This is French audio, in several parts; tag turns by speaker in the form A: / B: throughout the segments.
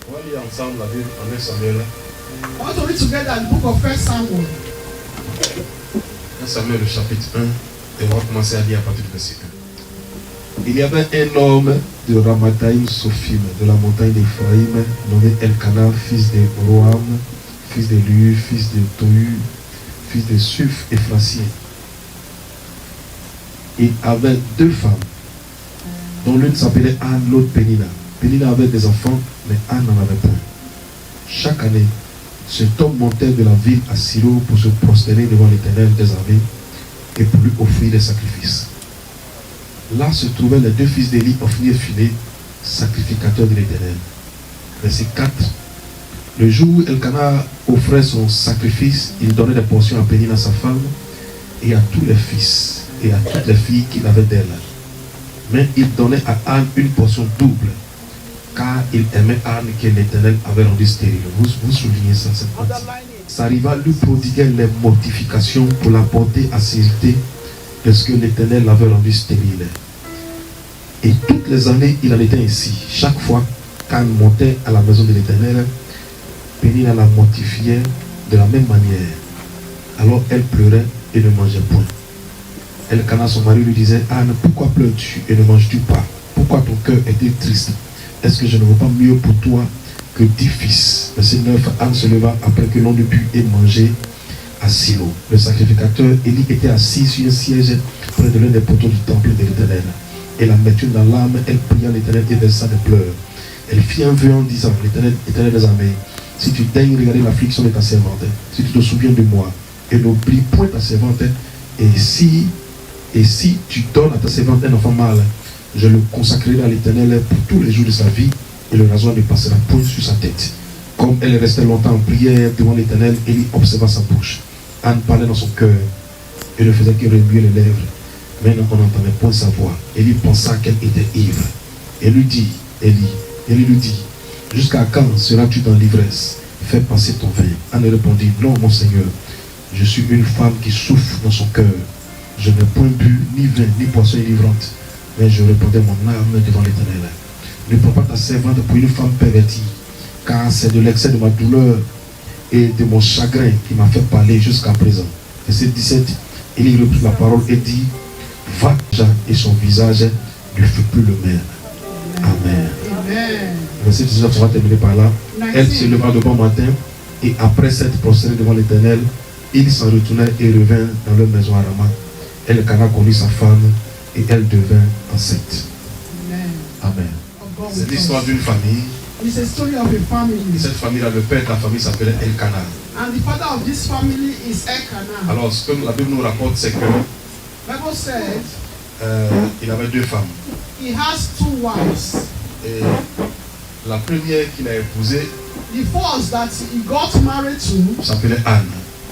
A: On va lire ensemble la Bible en 1 Samuel.
B: I want to read together the book of 1 Samuel.
A: 1 Samuel, le chapitre 1, et on va commencer à lire à partir du verset 1. Il y avait un homme de Ramathaïm Sophim, de la montagne d'Éphraïm, nommé Elkanah, fils de Roham, fils de Lu, fils de Tohu, fils de Suf et Phrasien. Il avait deux femmes, dont l'une s'appelait Anne, l'autre Pénina. Pénina avait des enfants, mais Anne n'en avait pas. Chaque année, cet homme montait de la ville à Silo pour se prosterner devant l'Éternel des armées et pour lui offrir des sacrifices. Là se trouvaient les deux fils d'Élie, Ophni et Phiné, sacrificateurs de l'Éternel. Verset 4. Le jour où Elkanah offrait son sacrifice, il donnait des portions à Pénina, sa femme, et à tous les fils et à toutes les filles qu'il avait d'elle. Mais il donnait à Anne une portion double, car il aimait Anne que l'Éternel avait rendue stérile. Vous soulignez ça, cette partie. Ça arriva, lui prodiguait les mortifications pour la porter à sérité de ce que l'Éternel l'avait rendue stérile. Et toutes les années, il en était ainsi. Chaque fois qu'Anne montait à la maison de l'Éternel, Pénina la mortifiait de la même manière. Alors elle pleurait et ne mangeait point. Elkanah, son mari, lui disait: Anne, pourquoi pleures-tu et ne manges-tu pas? Pourquoi ton cœur est-il triste? Est-ce que je ne veux pas mieux pour toi que 10 fils? Verset 9. Anne se leva après que l'on eut bu et mangé à Silo. Le sacrificateur Élie était assis sur un siège près de l'un des poteaux du temple de l'Éternel. Et l'amertume dans l'âme, elle pria l'Éternel et versa des pleurs. Elle fit un vœu en disant: L'Éternel des armées, si tu daignes regarder l'affliction de ta servante, si tu te souviens de moi, et n'oublie point ta servante, et si tu donnes à ta servante un enfant mâle, je le consacrerai à l'Éternel pour tous les jours de sa vie, et le rasoir ne passera point sur sa tête. Comme elle restait longtemps en prière devant l'Éternel, Élie observa sa bouche. Anne parlait dans son cœur et ne faisait que remuer les lèvres, mais on n'entendait point sa voix. Élie pensa qu'elle était ivre. Et lui dit, Élie lui dit: jusqu'à quand seras-tu dans l'ivresse? Fais passer ton vin. Anne répondit: non, mon Seigneur, je suis une femme qui souffre dans son cœur. Je n'ai point bu ni vin ni poisson enivrante, mais je répandais mon âme devant l'Éternel. Ne prends pas ta servante pour une femme pervertie, car c'est de l'excès de ma douleur et de mon chagrin qui m'a fait parler jusqu'à présent. Verset 17, Élie reprit la parole et dit: va déjà, et son visage ne fut plus le même. Amen.
B: Amen.
A: Verset 19, on va terminer par là. Elle se leva de bon matin, et après s'être prostrée devant l'Éternel, il s'en retournait et revint dans leur maison à Rama. Elkanah connut sa femme, et elle devint enceinte. Amen. C'est l'histoire d'une famille.
B: It's a story of a family.
A: Et cette famille-là, le père de la famille s'appelait Elkanah.
B: And the father of this family is Elkanah.
A: Alors, ce que la Bible nous rapporte, c'est que
B: Bible said
A: il avait deux femmes.
B: he has 2 wives.
A: Et la première qu'il a épousée
B: The first that he got married to
A: s'appelait Anne.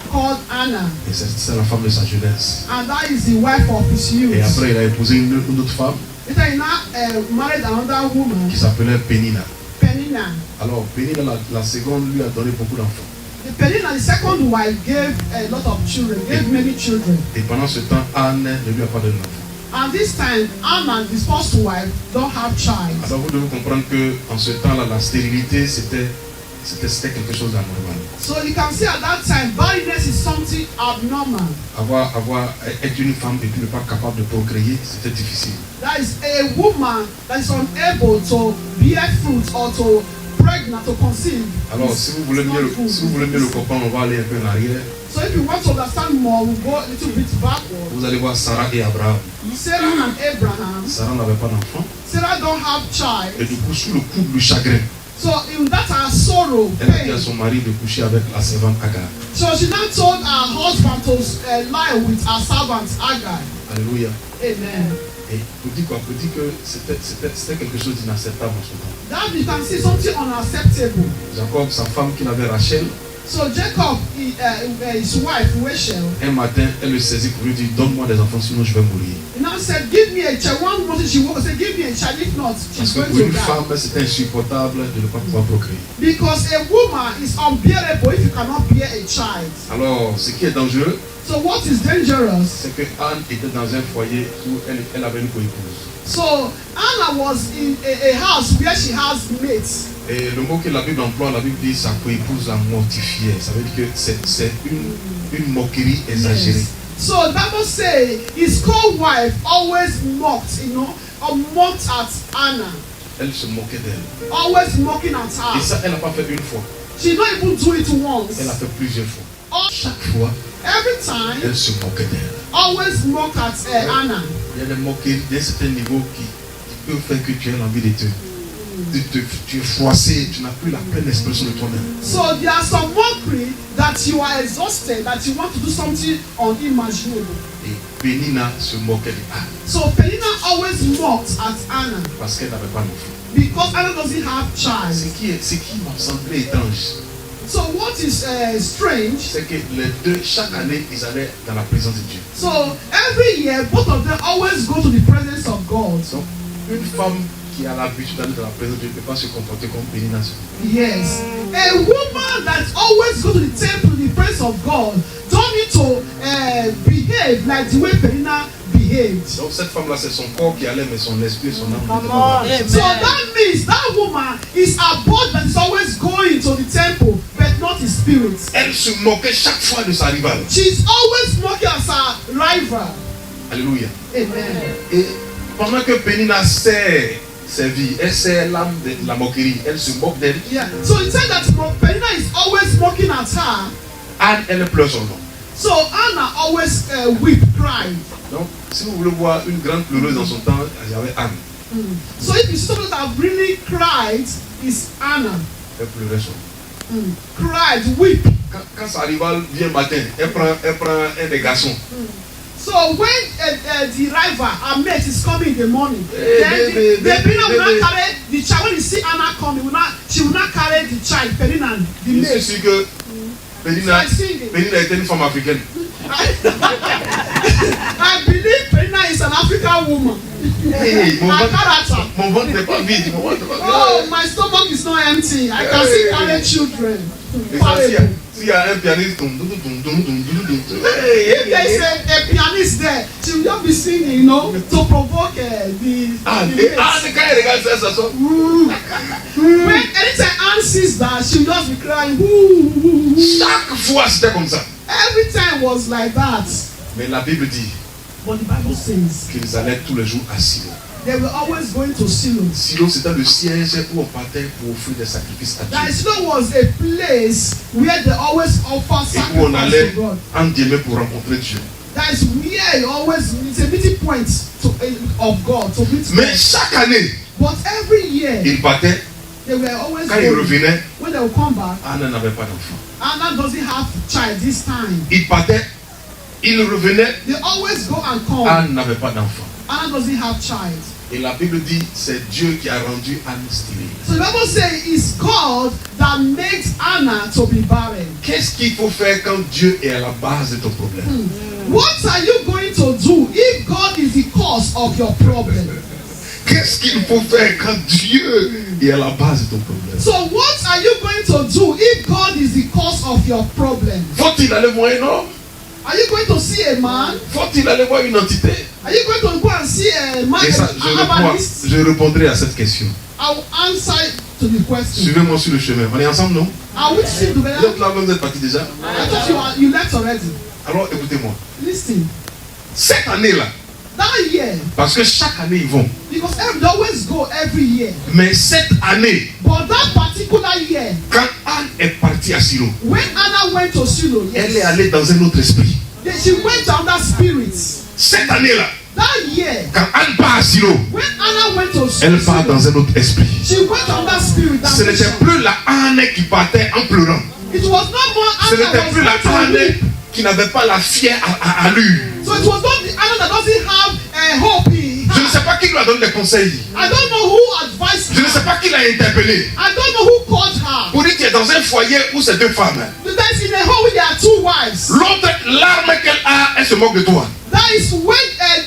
B: called Anna.
A: Et c'est la femme de sa jeunesse.
B: And that is the wife of his youth.
A: Et après, il a épousé une autre femme
B: Later he now married another woman,
A: qui s'appelait Pénina.
B: Penina.
A: Alors, Pénina, la seconde, lui a donné beaucoup d'enfants.
B: The Penina, the second wife, gave a lot of children, gave many children.
A: Et pendant ce temps, Anne ne lui a pas donné d'enfants.
B: And this time, Anna, the first wife, don't have child.
A: Alors, vous devez comprendre qu'en ce temps-là, la stérilité, c'était quelque chose d'anormal.
B: So you can see at that time, barrenness is something abnormal.
A: Être une femme et puis ne pas capable de procréer, c'était difficile.
B: That is a woman that is unable to bear fruit or to pregnant, to conceive.
A: Alors, si vous voulez mieux le comprendre, on va aller un peu en arrière.
B: So if you want to understand more, we'll go a little bit backward.
A: Vous allez voir Sarah et Abraham.
B: Sarah and Abraham.
A: Sarah n'avait pas d'enfant.
B: Sarah don't have child.
A: Et du coup, sous le coup du chagrin,
B: So in that her sorrow,
A: elle a dit à
B: pain,
A: son mari de coucher avec la servante Agar.
B: so she now told her husband to lie with her servant Agar.
A: Alléluia.
B: Amen.
A: Et vous dites quoi? Vous dites que c'était quelque chose d'inacceptable en ce temps.
B: That you can see something unacceptable.
A: Jacob, sa femme qu'il avait Rachel,
B: So Jacob, his wife Rachel,
A: un matin, elle le saisit pour lui dire: donne-moi des enfants, sinon je vais mourir.
B: now said, give me a child. One morning she woke up, said, give me a child. If not,
A: Parce
B: she's
A: que
B: going
A: pour
B: to
A: une
B: die.
A: femme, c'était insupportable de ne pas pouvoir procréer.
B: Because a woman is unbearable if you cannot bear a child.
A: Alors, ce qui est dangereux,
B: So what is dangerous?
A: c'est que Anne était dans un foyer où elle avait une coépouse.
B: So Anna was in a house where she has mates.
A: Et le mot que la Bible emploie, la Bible dit sa co-épouse la mortifiait. Ça veut dire que c'est une moquerie exagérée.
B: Yes. So Bible say his co-wife always mocked, or mocked at Anna.
A: Elle se moquait d'elle.
B: Always mocking at
A: Et
B: her.
A: ça, elle n'a pas fait une fois.
B: She don't even do it once.
A: Elle a fait plusieurs fois.
B: All-
A: Chaque fois,
B: Every time,
A: elle se moquait d'elle.
B: always mock at Anna.
A: Il y a des moqueries d'un certain niveau qui peuvent faire que tu aies envie de tu es froissé, tu n'as plus la pleine expression de toi-même.
B: So there are some mockery that you are exhausted, that you want to do something unimaginable.
A: Et Pénina se moquait de Anne
B: So Penina always mocked at Anna
A: parce qu'elle n'avait pas d'enfant.
B: because Anna doesn't have child.
A: Ce qui m'a semblé étrange,
B: So what is strange?
A: c'est que les deux, chaque année, ils allaient dans la présence de Dieu.
B: So every year, both of them always go to the presence of God.
A: Donc, une femme qui a l'habitude d'aller dans la présence de Dieu ne peut pas se comporter comme Pénina.
B: Yes. A woman that always go to the temple in the presence of God don't need to behave like the way Penina behaved.
A: Donc cette femme-là, c'est son corps qui allait, mais son esprit et son âme
C: Come
A: n'étaient
C: on.
A: pas là.
C: Amen.
B: So that means that woman is a body that is always going to the temple, but not his spirit.
A: Elle se moquait chaque fois de sa rivale.
B: She's always mocking as her rival.
A: Alléluia.
B: Amen.
A: Et pendant que Pénina sert sa vie, elle sert l'âme de la moquerie, elle se moque d'elle.
B: Yeah. So it said that Penina is always mocking at her.
A: Anne, elle pleure son nom.
B: So Anna always weep, cry.
A: Donc, si vous voulez voir une grande pleureuse dans son temps, il y avait Anne.
B: So if you see someone that really cried, is Anna.
A: Elle pleurait son nom.
B: Cried, weep.
A: Quand sa rivale vient matin, elle prend un des garçons.
B: So when the rival, her mate, is coming in the morning,
A: Hey,
B: then
A: baby,
B: the Penina will
A: baby.
B: not carry the child. When you see Anna coming, she will not carry the child, Penina, the
A: Je suis
B: mate.
A: sûr que Pénina était une femme africaine.
B: I believe Penina is an African woman.
A: Hey,
B: Her character.
A: mon ventre n'est pas vide. Mon ventre n'est pas
B: Oh,
A: vide.
B: my stomach is not empty. I can still carry children.
A: Et ça,
B: Parable.
A: s'il y a un pianiste,
B: If there is a pianist there, she will just be singing, to provoke the
A: quand
B: mate.
A: il regarde ça, ça sort.
B: When anytime Anne sees that, she will just be crying. Woo.
A: Chaque fois, c'était comme ça.
B: Every time was like that.
A: Mais la Bible dit
B: But the Bible says
A: qu'ils allaient tous les jours à Silo.
B: they were always going to Shiloh.
A: Silo, c'était le siège où on partait pour offrir des sacrifices à
B: That
A: Dieu.
B: Shiloh was a place where they always offer
A: Et où on
B: sacrifice
A: allait
B: to God.
A: en Dieu pour rencontrer Dieu.
B: That is where you always, it's a meeting point of God to meet
A: Mais
B: God.
A: chaque année,
B: But every year
A: il partait.
B: they were always
A: Quand il
B: going.
A: revenait,
B: When they will come back,
A: Anne n'avait pas d'enfant.
B: Anna doesn't have child this time.
A: Il partait, il revenait,
B: They always go and come.
A: Anne n'avait pas d'enfant.
B: Anna doesn't have child.
A: Et la Bible dit, c'est Dieu qui a rendu Anne stérile.
B: So the Bible says it's God that makes Anna to be barren.
A: Qu'est-ce qu'il faut faire quand Dieu est à la base de ton problème?
B: What are you going to do if God is the cause of your problem?
A: Qu'est-ce qu'il faut faire quand Dieu est à la base de ton problème?
B: So what are you going to do if God is the cause of your problem?
A: Faut-il aller voir un homme?
B: Are you going to see a man?
A: Faut-il aller voir une entité?
B: Are you going to go and see a man?
A: Et ça, je répondrai à cette question.
B: I will answer to the question.
A: Suivez-moi sur le chemin. On est ensemble, non?
B: Are we still
A: Vous
B: together?
A: êtes là, vous êtes partis déjà?
B: I thought you left already.
A: Alors écoutez-moi.
B: Listen,
A: Cette année-là,
B: that year,
A: parce que chaque année ils vont,
B: because they always go every year.
A: mais cette année,
B: But that particular year,
A: quand Anne est partie à Silo,
B: when Anna went to Shiloh,
A: elle est
B: yes,
A: allée dans un autre esprit.
B: she went under spirits.
A: Cette année-là,
B: That year,
A: quand Anne part à Silo,
B: when Anna went to
A: elle part
B: Shiloh,
A: dans un autre esprit.
B: she went under spirit.
A: Ce n'était plus la Anne qui partait en pleurant.
B: It was not more
A: Ce
B: Anna
A: n'était
B: that
A: plus la
B: was going
A: Anne
B: to weep.
A: qui n'avait pas la fière allure.
B: So it was not the Anna that doesn't have hope in
A: Je ne
B: her.
A: sais pas qui lui a donné des conseils.
B: I don't know who advised
A: Je ne sais
B: her.
A: pas qui l'a interpellé.
B: I don't know who called her.
A: Pour dire qu'il est dans un foyer où c'est deux femmes.
B: That's in a home where there are two wives.
A: L'autre, l'arme qu'elle a, elle se moque de toi.
B: That is when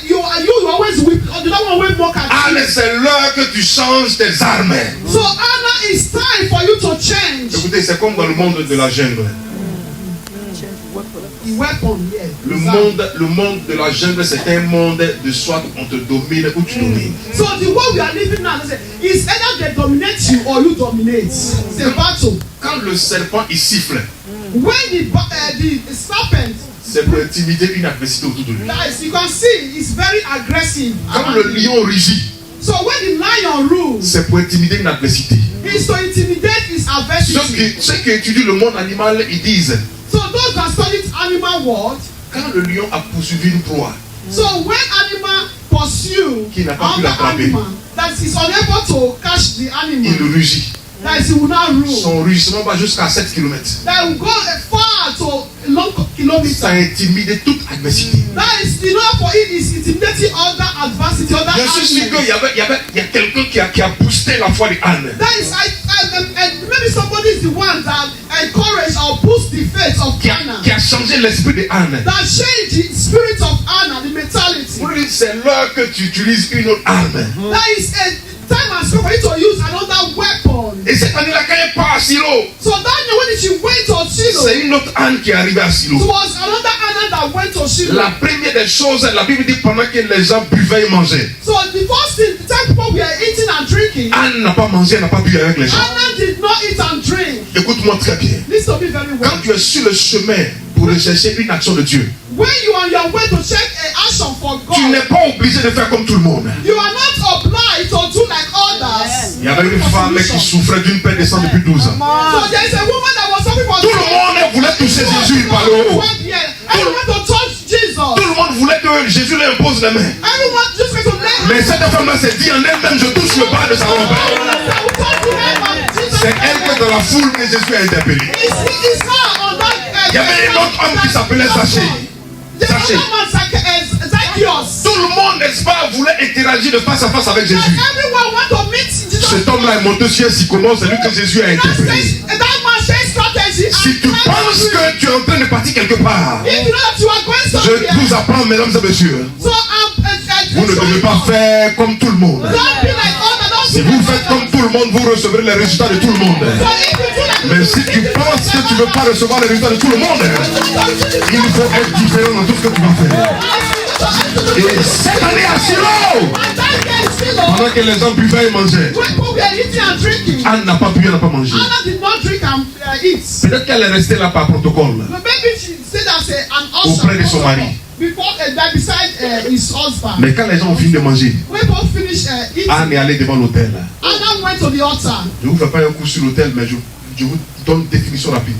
B: you always weep. Or you don't want to mock at
A: Anne,
B: you.
A: c'est l'heure que tu changes tes armes.
B: So Anna, it's time for you to change
A: Écoutez, c'est comme dans le monde de la jungle.
B: the weapon. Yeah.
A: Le monde de la jungle, c'est un monde de soit on te domine ou tu domines.
B: So the world we are living now, is either they dominate you or you dominate. It's a battle.
A: Quand le serpent il siffle,
B: When the serpent,
A: c'est pour intimider une adversité autour de lui.
B: guys, you can see it's very aggressive.
A: Quand le lion rugit,
B: So when the lion rules,
A: c'est pour intimider une adversité.
B: it's to intimidate his adversity.
A: Ceux qui étudient le monde animal, ils disent,
B: So those that study animal world,
A: quand le lion a poursuivi une proie,
B: so when animal pursue
A: Qui n'a pas pu
B: other
A: l'attraper.
B: animal that is unable to catch the
A: il
B: animal,
A: rugit.
B: that is he will not rule.
A: Son rugissement va jusqu'à 7 km.
B: That will go far to a long
A: Ça
B: kilometer.
A: intimide toute adversité.
B: That is enough for it is intimidating other adversity, other
A: Je suis sûr
B: animals.
A: qu'il y a quelqu'un qui a boosté la foi des ânes.
B: That is, maybe somebody is the one that encourage or boost the faith of
A: Qui
B: Anna.
A: a changé l'esprit des ânes.
B: That change the spirit of Anna, the mentality.
A: Pour lui, c'est l'heure que tu utilises une autre arme.
B: That is a time has come for you to use another weapon.
A: Et cette année-là, quand elle part à Silo,
B: So that day when she went to Shiloh,
A: c'est une autre âne qui est arrivée à
B: it
A: Silo.
B: was another Anna that went to Shiloh.
A: La première des choses, la Bible dit pendant que les gens buvaient et mangeaient,
B: So the first thing, the time people were eating and drinking,
A: Anne n'a pas mangé, elle n'a pas bu avec les gens.
B: Anna did not eat and drink.
A: Écoute-moi très bien.
B: Listen to me very well.
A: Quand tu es sur le chemin pour rechercher une action de Dieu,
B: When you are on your way to check an action for
A: tu
B: God,
A: n'es pas obligé de faire comme tout le monde.
B: you are not obliged to do like others.
A: Il y avait une femme qui souffrait d'une perte de sang depuis 12 ans.
B: So there is a woman that was suffering from
A: Tout le monde voulait toucher Jésus, il parlait au haut.
B: Everyone to touch Jesus.
A: Tout le monde voulait que Jésus lui impose les mains.
B: Everyone just went to lay
A: Mais
B: hands.
A: cette femme-là s'est dit en elle-même, je touche le bas de sa robe. C'est elle que dans la foule que Jésus a interpellé.
B: It's not on that.
A: Il y avait un autre homme qui s'appelait Zachée. Zachée.
B: Zacchaeus.
A: Tout le monde, n'est-ce pas, voulait interagir de face à face avec Jésus.
B: Everyone want to meet Jesus.
A: Cet homme-là est monté sur un sycomore, c'est lui que Jésus a interpellé.
B: That man says strategy.
A: Si tu penses que tu es en train de partir quelque part,
B: If you know that you are going
A: je
B: somewhere,
A: vous apprends, mesdames et messieurs,
B: so
A: vous ne devez pas faire comme tout le monde.
B: don't be like other. Don't
A: Si
B: be
A: vous
B: like
A: faites
B: others.
A: comme tout le monde, vous recevrez les résultats de tout le monde.
B: So if you do like
A: Mais si tu penses que tu ne veux pas recevoir les résultats de tout le monde, il faut être différent dans tout ce que tu vas faire. Et cette année à Silo, pendant que les gens buvaient et mangeaient,
B: when people were eating and drinking,
A: Anne n'a pas bu, elle n'a pas mangé.
B: Anna did not drink and eat.
A: Peut-être qu'elle est restée là par protocole.
B: But maybe she said as an
A: Auprès de son mari.
B: before that beside his husband.
A: Mais quand les gens ont fini de manger,
B: When people finished eating,
A: Anne est allée devant l'autel.
B: Anna went to the altar.
A: Je ne vous fais pas un coup sur l'autel, mais je vous donne une définition rapide.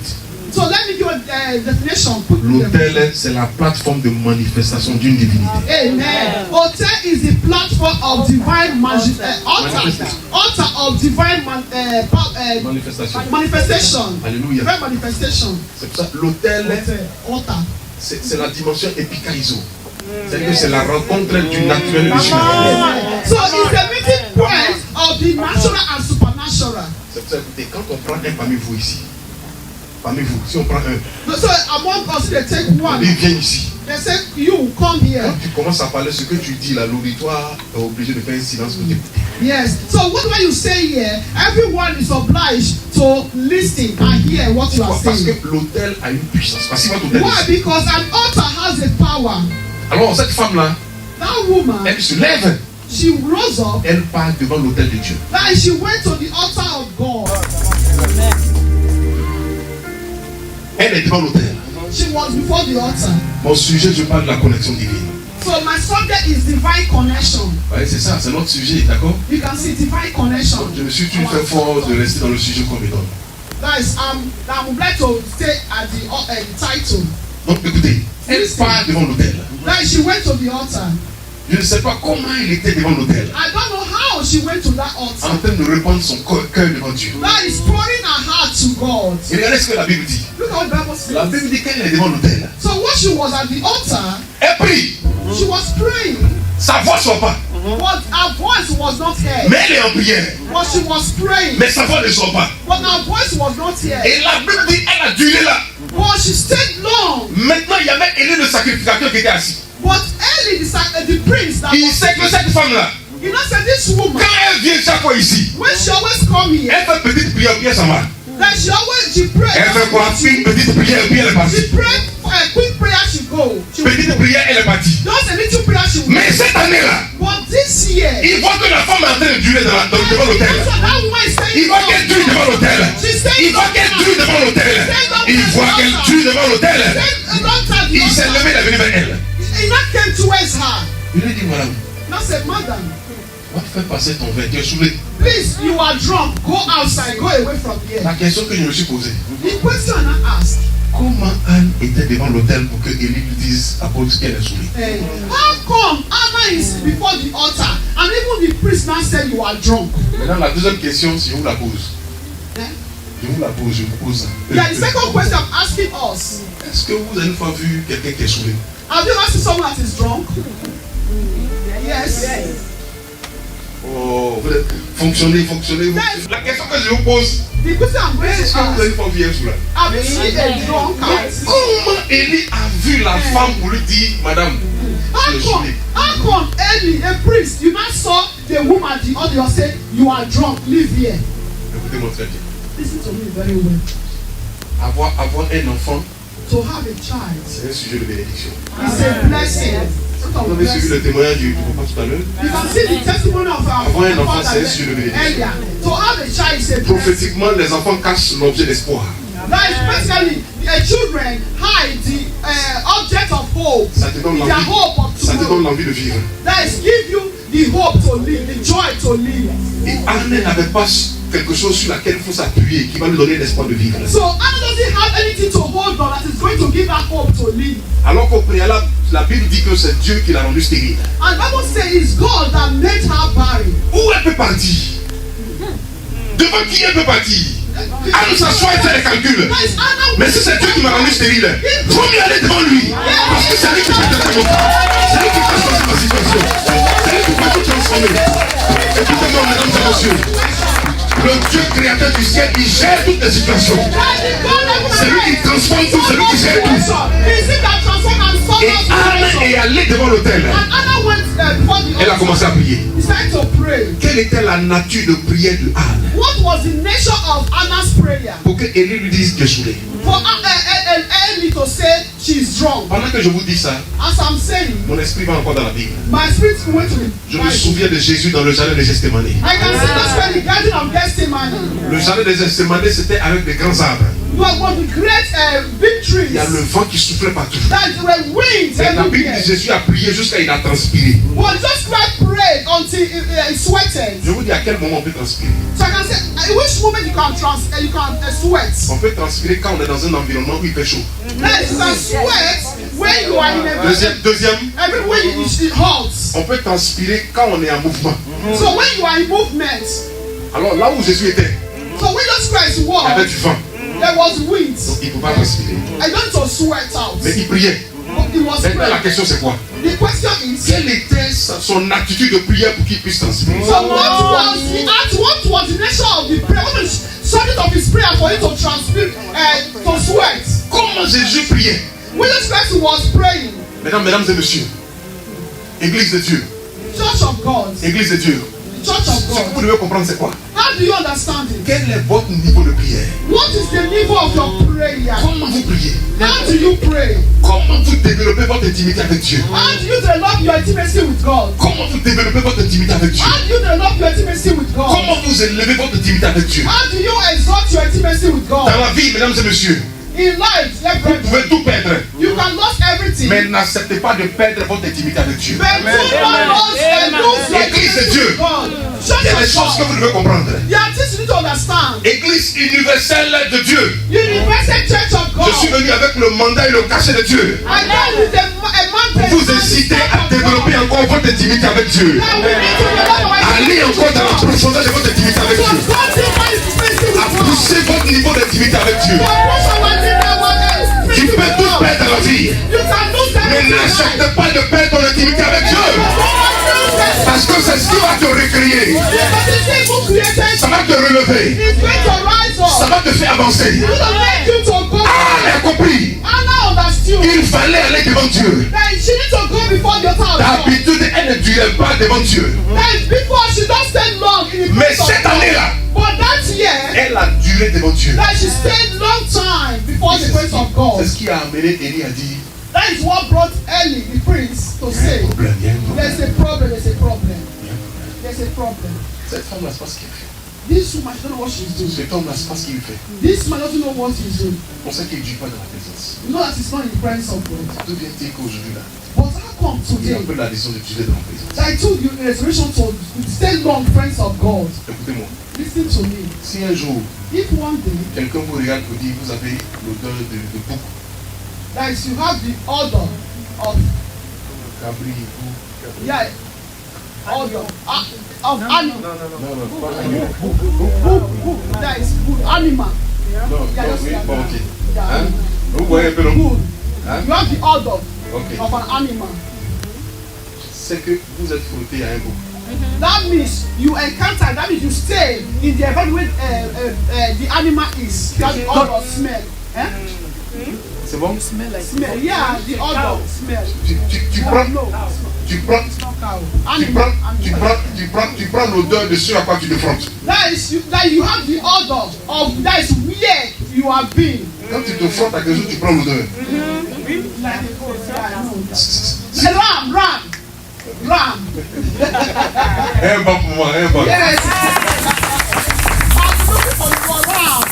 B: So let me give a definition.
A: L'autel, c'est la plateforme de manifestation d'une divinité.
B: Amen. Altar is the platform of divine altar of divine
A: Manifestation.
B: manifestation.
A: Alléluia.
B: Divine manifestation.
A: C'est pour ça l'autel,
B: Altar.
A: c'est la dimension épicaiso. C'est-à-dire que c'est la rencontre du naturel et du surnaturel.
B: So it's the meeting point of the natural and supernatural.
A: C'est pour ça, écoutez, quand on prend un parmi vous ici, parmi vous, si on prend un,
B: So among us, they take
A: on
B: one.
A: dit viens ici.
B: They say, you come here.
A: Quand tu commences à parler, ce que tu dis là, l'auditoire est obligé de faire un silence pour t'écouter.
B: Yes. So whatever you say here, everyone is obliged to listen and hear what you are
A: Pourquoi? Parce
B: saying.
A: que l'autel a une puissance. Parce qu'il va t'autel.
B: Why? Because an altar has a power.
A: Alors cette femme-là,
B: That woman,
A: elle se lève,
B: she rose up
A: elle part devant l'autel de Dieu.
B: and she went to the altar of God.
A: Elle est devant l'autel.
B: She was before the altar.
A: Mon sujet, je parle de la connexion divine.
B: So my subject is divine connection.
A: Ouais, c'est ça, c'est notre sujet, d'accord?
B: You can see divine connection.
A: Je me suis toujours fait fort de rester dans le sujet qu'on me donne.
B: Guys, I would like to stay at the title.
A: Donc écoutez, elle part devant l'autel.
B: Like she went to the altar.
A: Je ne sais pas comment il était devant l'autel,
B: I don't know how she went to that altar.
A: en train de répandre son cœur devant Dieu.
B: That is pouring her heart to God.
A: Et regardez ce que la Bible dit.
B: Look at what the Bible
A: La
B: says.
A: Bible dit qu'elle est devant l'autel.
B: So when she was at the altar,
A: Elle prie,
B: she was praying,
A: sa voix ne sort pas,
B: but her voice was not heard.
A: mais elle est en prière,
B: But she was praying,
A: mais sa voix ne sort pas.
B: but her voice was not heard.
A: Et la Bible dit qu'elle a duré là.
B: But she stayed long.
A: Maintenant, il y avait Élie le sacrificateur qui était assis.
B: But Eli, the prince, that
A: Il
B: was,
A: sait que cette femme-là,
B: you know, said this woman,
A: quand elle vient chaque fois ici,
B: when she always come here,
A: elle fait petite prière, puis elle s'en va.
B: that she
A: Elle fait quoi?
B: prayed.
A: Une petite prière, puis elle est
B: She
A: partie.
B: prayed for a quick prayer. She
A: petite prière, elle est partie.
B: Just a little prayer she will.
A: Mais cette année-là,
B: But this year,
A: il voit que la femme est en train de durer devant l'hôtel.
B: that woman is
A: Il
B: staying
A: voit qu'elle dure devant l'hôtel. Il voit qu'elle dure devant l'hôtel. Il voit qu'elle dure devant l'hôtel. Il s'est levé, il est venu vers elle.
B: He not came towards her.
A: Il lui dit, madame,
B: Now said, madam,
A: on te fait passer ton verre, tu es saoulé.
B: please, you are drunk. Go outside. Go away from here.
A: La question que je me suis posée,
B: The question I asked,
A: comment Anne était devant l'autel pour que Élie lui dise à Paul qu'elle est saoulée?
B: how come Anna is before the altar and even the priest now said you are drunk?
A: Maintenant, la deuxième question, si je vous la pose, je vous la pose, je vous pose.
B: Yeah, the second question I'm asking us,
A: Est-ce que vous avez une fois vu quelqu'un qui est saoulé?
B: have you ever seen someone that is drunk? Yes.
A: Oh, vous êtes fonctionnez. La question que je vous pose,
B: The question I'm going
A: est-ce
B: to
A: que vous avez
B: ask,
A: une fois vu un saoulé?
B: have you seen a drunkard?
A: Comment Élie a vu la femme pour lui dire, madame,
B: How come Eli, a priest, you not saw the woman at the altar, you say you are drunk, leave here.
A: écoutez-moi très bien.
B: Listen to me very well.
A: Avoir un enfant,
B: To have a child
A: c'est un sujet de bénédiction.
B: is a blessing.
A: Vous avez suivi le témoignage du papa tout à l'heure.
B: You can see the testimony of our
A: Avoir un enfant,
B: father
A: c'est un sujet de bénédiction.
B: earlier. To have a child is a blessing.
A: Prophétiquement, les enfants cachent l'objet d'espoir.
B: That is basically the children hide the object of hope.
A: Ça te donne
B: Their
A: l'envie.
B: hope of
A: Ça te donne
B: tomorrow.
A: l'envie de vivre.
B: That is give you the hope to live, the joy to live.
A: Et Anne n'avait pas quelque chose sur laquelle il faut s'appuyer qui va lui donner l'espoir de vivre.
B: So Anna doesn't have anything to hold on that is going to give her hope to live.
A: Alors qu'au préalable, la Bible dit que c'est Dieu qui l'a rendue stérile.
B: And Bible says it's God that made her barren.
A: Où elle peut partir? Devant qui elle peut partir? Anne s'assoit et fait les calculs.
B: That is Anna.
A: Mais si c'est Dieu qui m'a rendu stérile, il faut mieux aller devant lui. Parce que c'est lui qui peut te faire mon c'est lui qui transforme ma situation. C'est lui qui peut tout transformer. Écoutez-moi, mesdames et messieurs. Le Dieu créateur du ciel, il gère toutes les situations. C'est lui qui transforme tout, c'est lui qui gère tout. Et Anne est allée devant l'autel. Elle a commencé à prier. Quelle était la nature de prière de Anne?
B: What was the nature of Anna's prayer?
A: Pour que Élie lui dise, tu es saoulé.
B: For Eli to say she's drunk.
A: Pendant que je vous dis ça,
B: As I'm saying,
A: mon esprit va encore dans la Bible.
B: my spirit went to the
A: Je me
B: Bible.
A: souviens de Jésus dans le jardin de Gethsémani.
B: I can see that's where the garden of Gethsemane.
A: Le jardin de Gethsémani, c'était avec des grands arbres.
B: Was the great big trees.
A: Il y a le vent qui soufflait partout.
B: That there were winds
A: Et la Bible
B: everywhere.
A: dit Jésus a prié jusqu'à il a transpiré.
B: But just Christ prayed until he sweated.
A: Je vous dis à quel moment on peut transpirer.
B: So I can say, at which moment you can sweat.
A: On peut transpirer quand on est dans un environnement où il fait chaud.
B: That is, you can sweat when you are in a
A: Deuxième,
B: everywhere it hot.
A: on peut transpirer quand on est en mouvement.
B: So when you are in movement,
A: Alors là où Jésus était,
B: so when Jesus Christ
A: il y
B: walked,
A: avait du vent.
B: there was wind.
A: Donc il ne pouvait pas transpirer.
B: I don't to sweat out.
A: Mais il priait.
B: But he was
A: Maintenant la
B: praying.
A: question c'est quoi?
B: The question is,
A: Quelle était son attitude de prière pour qu'il puisse transpirer?
B: so what was the nature of the prayer? What was the subject of his prayer for him to transpire, to sweat?
A: Comment Jésus priait?
B: When Jesus Christ was praying,
A: Mesdames et messieurs, Église de Dieu,
B: Church of God,
A: Église de Dieu,
B: Church of
A: ce que vous
B: God,
A: devez comprendre c'est quoi?
B: how do you understand it?
A: Quel est votre niveau de prière?
B: What is the level of your prayer?
A: Comment vous priez?
B: How do you pray?
A: Comment vous développez votre intimité avec Dieu?
B: How do you develop your intimacy with God?
A: Comment vous développez votre intimité avec Dieu?
B: How do you develop your intimacy with God?
A: Comment vous élevez votre intimité avec Dieu?
B: How do you exalt your intimacy with God?
A: Dans la vie, mesdames et messieurs,
B: In life,
A: vous pouvez tout perdre,
B: you can lose everything.
A: mais n'acceptez pas de perdre votre intimité avec Dieu.
B: But do not lose your
A: Église de
B: intimacy
A: Dieu.
B: with God.
A: Il
B: Church
A: y a des
B: of
A: choses que
B: God.
A: vous devez comprendre.
B: There are things you need to understand.
A: Église universelle de Dieu.
B: Universal Church of God.
A: Je suis venu avec le mandat et le cachet de Dieu.
B: I know with a man
A: Vous inciter à développer encore votre intimité avec Dieu. Allez encore dans la profondeur de votre intimité avec Dieu. À pousser votre niveau d'intimité avec Dieu. Tu peux tout perdre dans la vie, mais n'accepte pas de perdre ton intimité avec Dieu. Parce que c'est ce qui va te recréer. Ça va te relever. Ça va te faire avancer. Ah, elle a compris. Il fallait aller devant Dieu. D'habitude, elle ne durait pas devant Dieu. Mais cette année-là, elle a duré devant Dieu.
B: That she stayed long time before the grace of God.
A: C'est ce qui a amené Élie à dire,
B: That is what brought Eli, the prince, to say, there's a problem, there's a problem. There's a problem.
A: Cette femme-là, c'est pas ce qu'elle fait.
B: This woman doesn't know what she's doing.
A: Cet homme-là, c'est pas ce qu'il fait.
B: This man doesn't know what he's doing.
A: On sait qu'il ne vit pas dans la présence.
B: You know that he's not in the presence of God.
A: D'où vient-il qu'aujourd'hui là,
B: But how come
A: il
B: today
A: a pris la décision de vivre dans la présence?
B: I told you in restoration to stay long friends of God?
A: Écoutez-moi,
B: Listen to me.
A: si un jour,
B: If one day
A: quelqu'un vous regarde et vous dit, vous avez l'odeur de bouc,
B: that is you have the odor of
A: cabri,
B: yeah odor of animal.
A: non, pas animal.
B: That is good animal.
A: Non,
B: Yeah,
A: non,
B: just
A: oui,
B: like
A: bon,
B: that.
A: ok.
B: Yeah.
A: Hein? Vous voyez un peu non?
B: Good.
A: Hein?
B: You have the odor
A: Ok.
B: of an animal.
A: C'est que vous êtes frotté à un bouc.
B: That means you encounter. That means you stay in the environment where the animal is. That the odor smell. Eh?
A: C'est bon?
B: Smell. Yeah, the odor smell.
A: Tu prends,
B: No,
A: tu prends,
B: it's not cow.
A: tu prends l'odeur de ce à quoi tu te frottes.
B: That you have the odor of that is where you have been.
A: Quand tu te frottes à quelque chose, tu prends l'odeur.
B: Ram.
A: Un bon pour moi, un bon.
B: Yes. I'm looking for ram.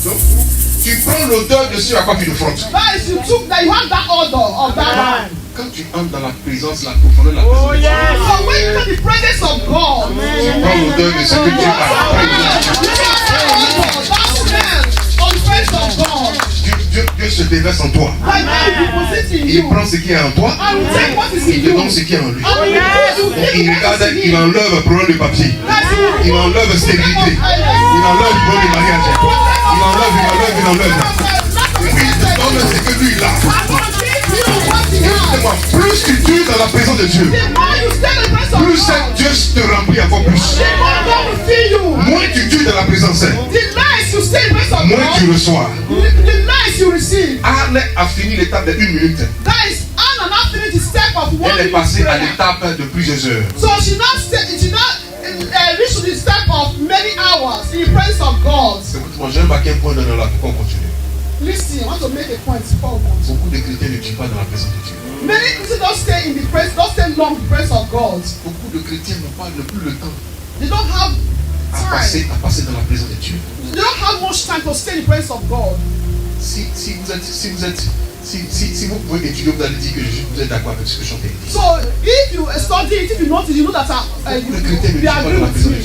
A: Donc, tu prends l'odeur de ce à quoi tu te frottes.
B: That is you took that you have that odor of that ram.
A: Quand tu entres dans la présence, la profondeur de la présence,
B: So when you know the presence of God,
A: tu prends l'odeur de ce que Dieu a.
B: that smell of the presence of God.
A: Dieu se déverse en toi.
B: Like God will deposit in
A: Il
B: you.
A: prend ce qui est en toi,
B: And will take what is
A: il
B: in
A: te
B: you.
A: donne ce qui est en lui.
B: And will
A: Donc, il regarde, il
B: give
A: enlève un problème de papier. Il enlève stérilité. Il enlève le problème de mariage. Il enlève. Et puis, il te donne ce que lui il a. Écoutez-moi, plus tu dures dans la présence de Dieu, plus cette Dieu te remplit encore plus. Moins tu dures dans la présence, moins tu reçois. Anne a fini l'étape de 1 minute. Elle est passée à l'étape de plusieurs heures.
B: So she not reach to the step of many hours in the presence of God.
A: Écoute-moi, j'ai marqué un point dans la pour qu'on continue.
B: Listen, I want to make a point before we continue.
A: Beaucoup de chrétiens ne tuent pas dans la présence de Dieu.
B: Many Christians don't stay in the presence, don't stay long in the presence of God.
A: Beaucoup de chrétiens n'ont pas plus le temps
B: They don't have
A: à passer dans la présence de Dieu.
B: They don't have much time to stay in the presence of God.
A: Si vous pouvez étudier, vous allez dire que vous êtes d'accord avec ce que je suis en train de dire.
B: So if you study it, if you notice, you know that we are agree with me.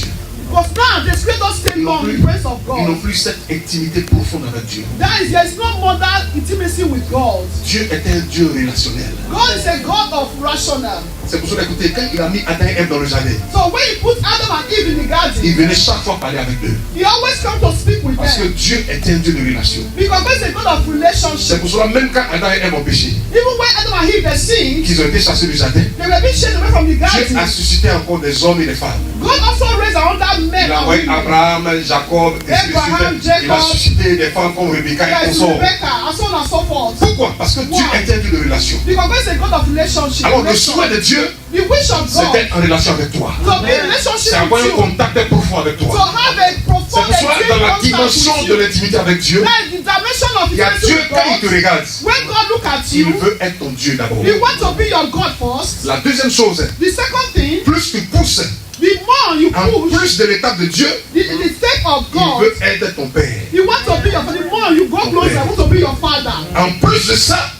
B: Because now the Spirit don't stay long in the presence of
A: Ils n'ont
B: God.
A: plus cette intimité profonde avec Dieu.
B: There is no more that intimacy with God.
A: Dieu est un Dieu relationnel.
B: God is a God of rational.
A: C'est pour cela, écoutez, quand il a mis Adam et Ève dans le jardin,
B: So when he put Adam and Eve in the
A: il
B: garden,
A: venait chaque fois parler avec eux.
B: he always come to speak with
A: Parce que
B: them.
A: Dieu est un Dieu de relation.
B: Because God is a God of
A: C'est
B: relationship.
A: pour cela, même quand Adam et Ève ont péché,
B: Even when Adam and Eve were sinned,
A: qu'ils ont été chassés du jardin,
B: they were being chased away from the
A: Dieu a
B: garden.
A: suscité encore des hommes et des femmes.
B: God also raised another men
A: Il a
B: and
A: envoyé
B: women.
A: Abraham, Jacob, et ainsi de
B: Abraham,
A: suite. Il a
B: Jacob.
A: suscité des femmes comme Rebecca et
B: There is
A: consorts.
B: Rebecca, and so on and so forth.
A: Pourquoi? Parce que Dieu est un Dieu de relation.
B: Because God is a God of relationship.
A: Alors le souhait de Dieu,
B: The wish of
A: c'est
B: God
A: d'être en relation avec toi.
B: to be in
A: C'est
B: relationship
A: avoir
B: with
A: un
B: you.
A: contact profond avec
B: To
A: toi.
B: have a
A: C'est
B: profound
A: pour cela dans la
B: contact
A: dimension
B: with
A: de
B: you.
A: l'intimité avec Dieu,
B: That is the dimension of
A: il y a
B: intimacy
A: Dieu
B: with
A: quand il te
B: God.
A: regarde.
B: When God look at
A: Il
B: you,
A: veut être ton Dieu d'abord.
B: He wants to be your God first.
A: La deuxième chose,
B: The second thing,
A: plus tu pousses
B: the more you
A: en
B: push
A: plus de l'étape de Dieu,
B: the step of
A: il
B: God,
A: veut être ton Père.
B: He wants to be your father. The more you go closer, He wants to be your father.
A: En plus de ça,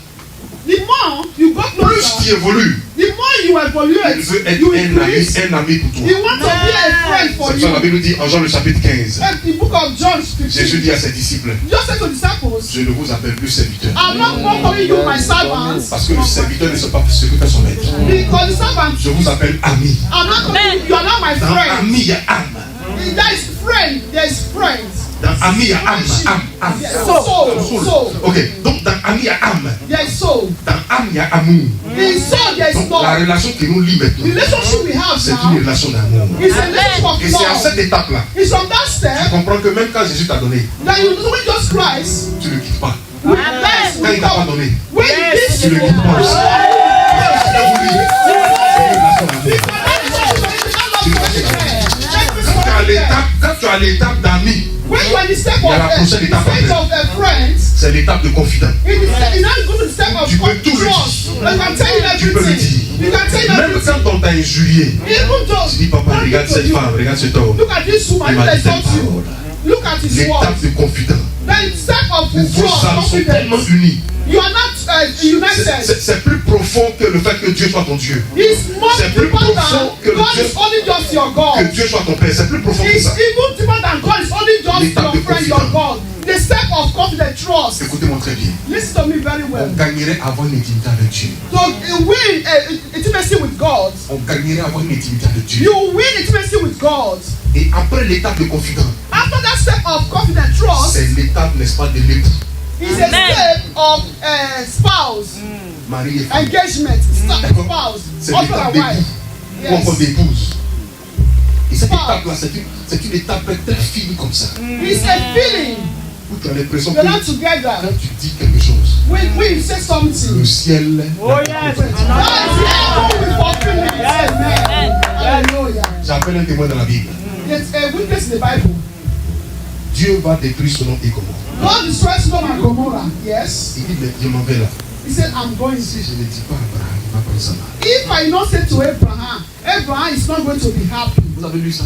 B: The more you go
A: plus
B: closer,
A: tu évolues,
B: the more you evaluate,
A: il veut être
B: you
A: un
B: increase.
A: ami pour
B: He
A: toi.
B: wants to be a friend for
A: C'est pour ça que la
B: you.
A: Bible dit en Jean le chapitre 15,
B: And the book of John
A: Jésus
B: 15,
A: dit à ses disciples,
B: just say to disciples,
A: je ne vous appelle plus serviteur.
B: I'm not more calling you my servants,
A: Parce que le serviteur ne sait pas ce que fait son maître.
B: because the servant,
A: Je vous appelle ami.
B: I'm not calling you, you are not my
A: Dans
B: friend.
A: ami, il y a âme.
B: There is friend, there is friends.
A: Dans ami, il y a âme. Âme.
B: Yes, soul.
A: Ok, donc dans ami, il y a âme.
B: There is soul.
A: Dans âme, il y a amour.
B: In soul, there is
A: Donc
B: love.
A: la relation qui nous lie
B: The
A: maintenant,
B: relationship we have
A: c'est une
B: now
A: relation d'amour.
B: is a relationship
A: Et c'est à
B: of
A: cette
B: love.
A: étape-là,
B: It's from that
A: tu
B: step
A: comprends que même quand Jésus t'a donné,
B: that you know when Jesus Christ,
A: tu ne le quittes pas.
B: with bless,
A: Quand il t'a pas donné,
B: when he gives
A: tu ne
B: you,
A: le quittes pas aussi. C'est une relation d'amour. Tu es à l'étape Quand tu as l'étape d'ami,
B: When you are in the step
A: il y a la
B: of
A: prochaine étape après.
B: friends,
A: C'est l'étape de confident.
B: you now go to the step of
A: Tu peux tout le
B: trust.
A: dire.
B: Like I'm telling you
A: Tu peux le
B: everything.
A: dire.
B: You can tell you
A: Même
B: everything.
A: quand on t'a injurié,
B: Even though
A: tu dis papa, regarde cette femme, regarde cet homme.
B: look at this woman,
A: Il
B: look
A: m'a
B: at
A: dit telle
B: you.
A: parole.
B: Look at his
A: L'étape
B: words.
A: de confident.
B: Then step of
A: Où vos
B: trust,
A: âmes sont tellement
B: confidence.
A: unies.
B: You are not united.
A: C'est plus profond que le fait que Dieu soit ton Dieu.
B: It's more
A: C'est plus
B: deeper
A: profond
B: than
A: que
B: God
A: Dieu-
B: is only just your
A: Que
B: God.
A: Dieu soit ton Père. C'est plus profond que
B: It's
A: ça.
B: even deeper than God is only just
A: L'étape
B: your
A: de
B: friend, your
A: confidence.
B: God. The step of confident trust.
A: Écoutez-moi très bien.
B: Listen to me very well.
A: On gagnerait à avoir une intimité avec Dieu.
B: To win intimacy with God,
A: On gagnerait à avoir une intimité avec Dieu.
B: you win intimacy with God.
A: Et après l'étape de confident,
B: After that step of confident trust,
A: c'est l'étape, n'est-ce pas, de l'époux.
B: is a step of spouse,
A: Marie et femme.
B: engagement, spouse,
A: C'est
B: husband
A: l'étape
B: and
A: d'époux.
B: wife.
A: Ou encore
B: Yes.
A: d'épouse. Et cette
B: Spouse.
A: étape-là, c'est une étape très fine comme ça.
B: It's a feeling.
A: Où tu as l'impression que
B: You're not
A: quand
B: together.
A: tu dis quelque chose,
B: When you say something,
A: le ciel.
C: Oh, yes.
B: that's heaven will fulfill it. Amen. Hallelujah.
A: J'appelle un témoin dans la Bible.
B: It's a witness in the Bible.
A: Dieu va détruire Sodome et Gomorrhe.
B: God destroys Sodom and Gomorrah. Yes.
A: Il dit, mais je m'en vais là.
B: He said, I'm going
A: Si
B: to.
A: je ne dis pas à Abraham, il va prendre ça mal.
B: If I not say to Abraham, Abraham is not going to be happy.
A: Vous avez lu ça?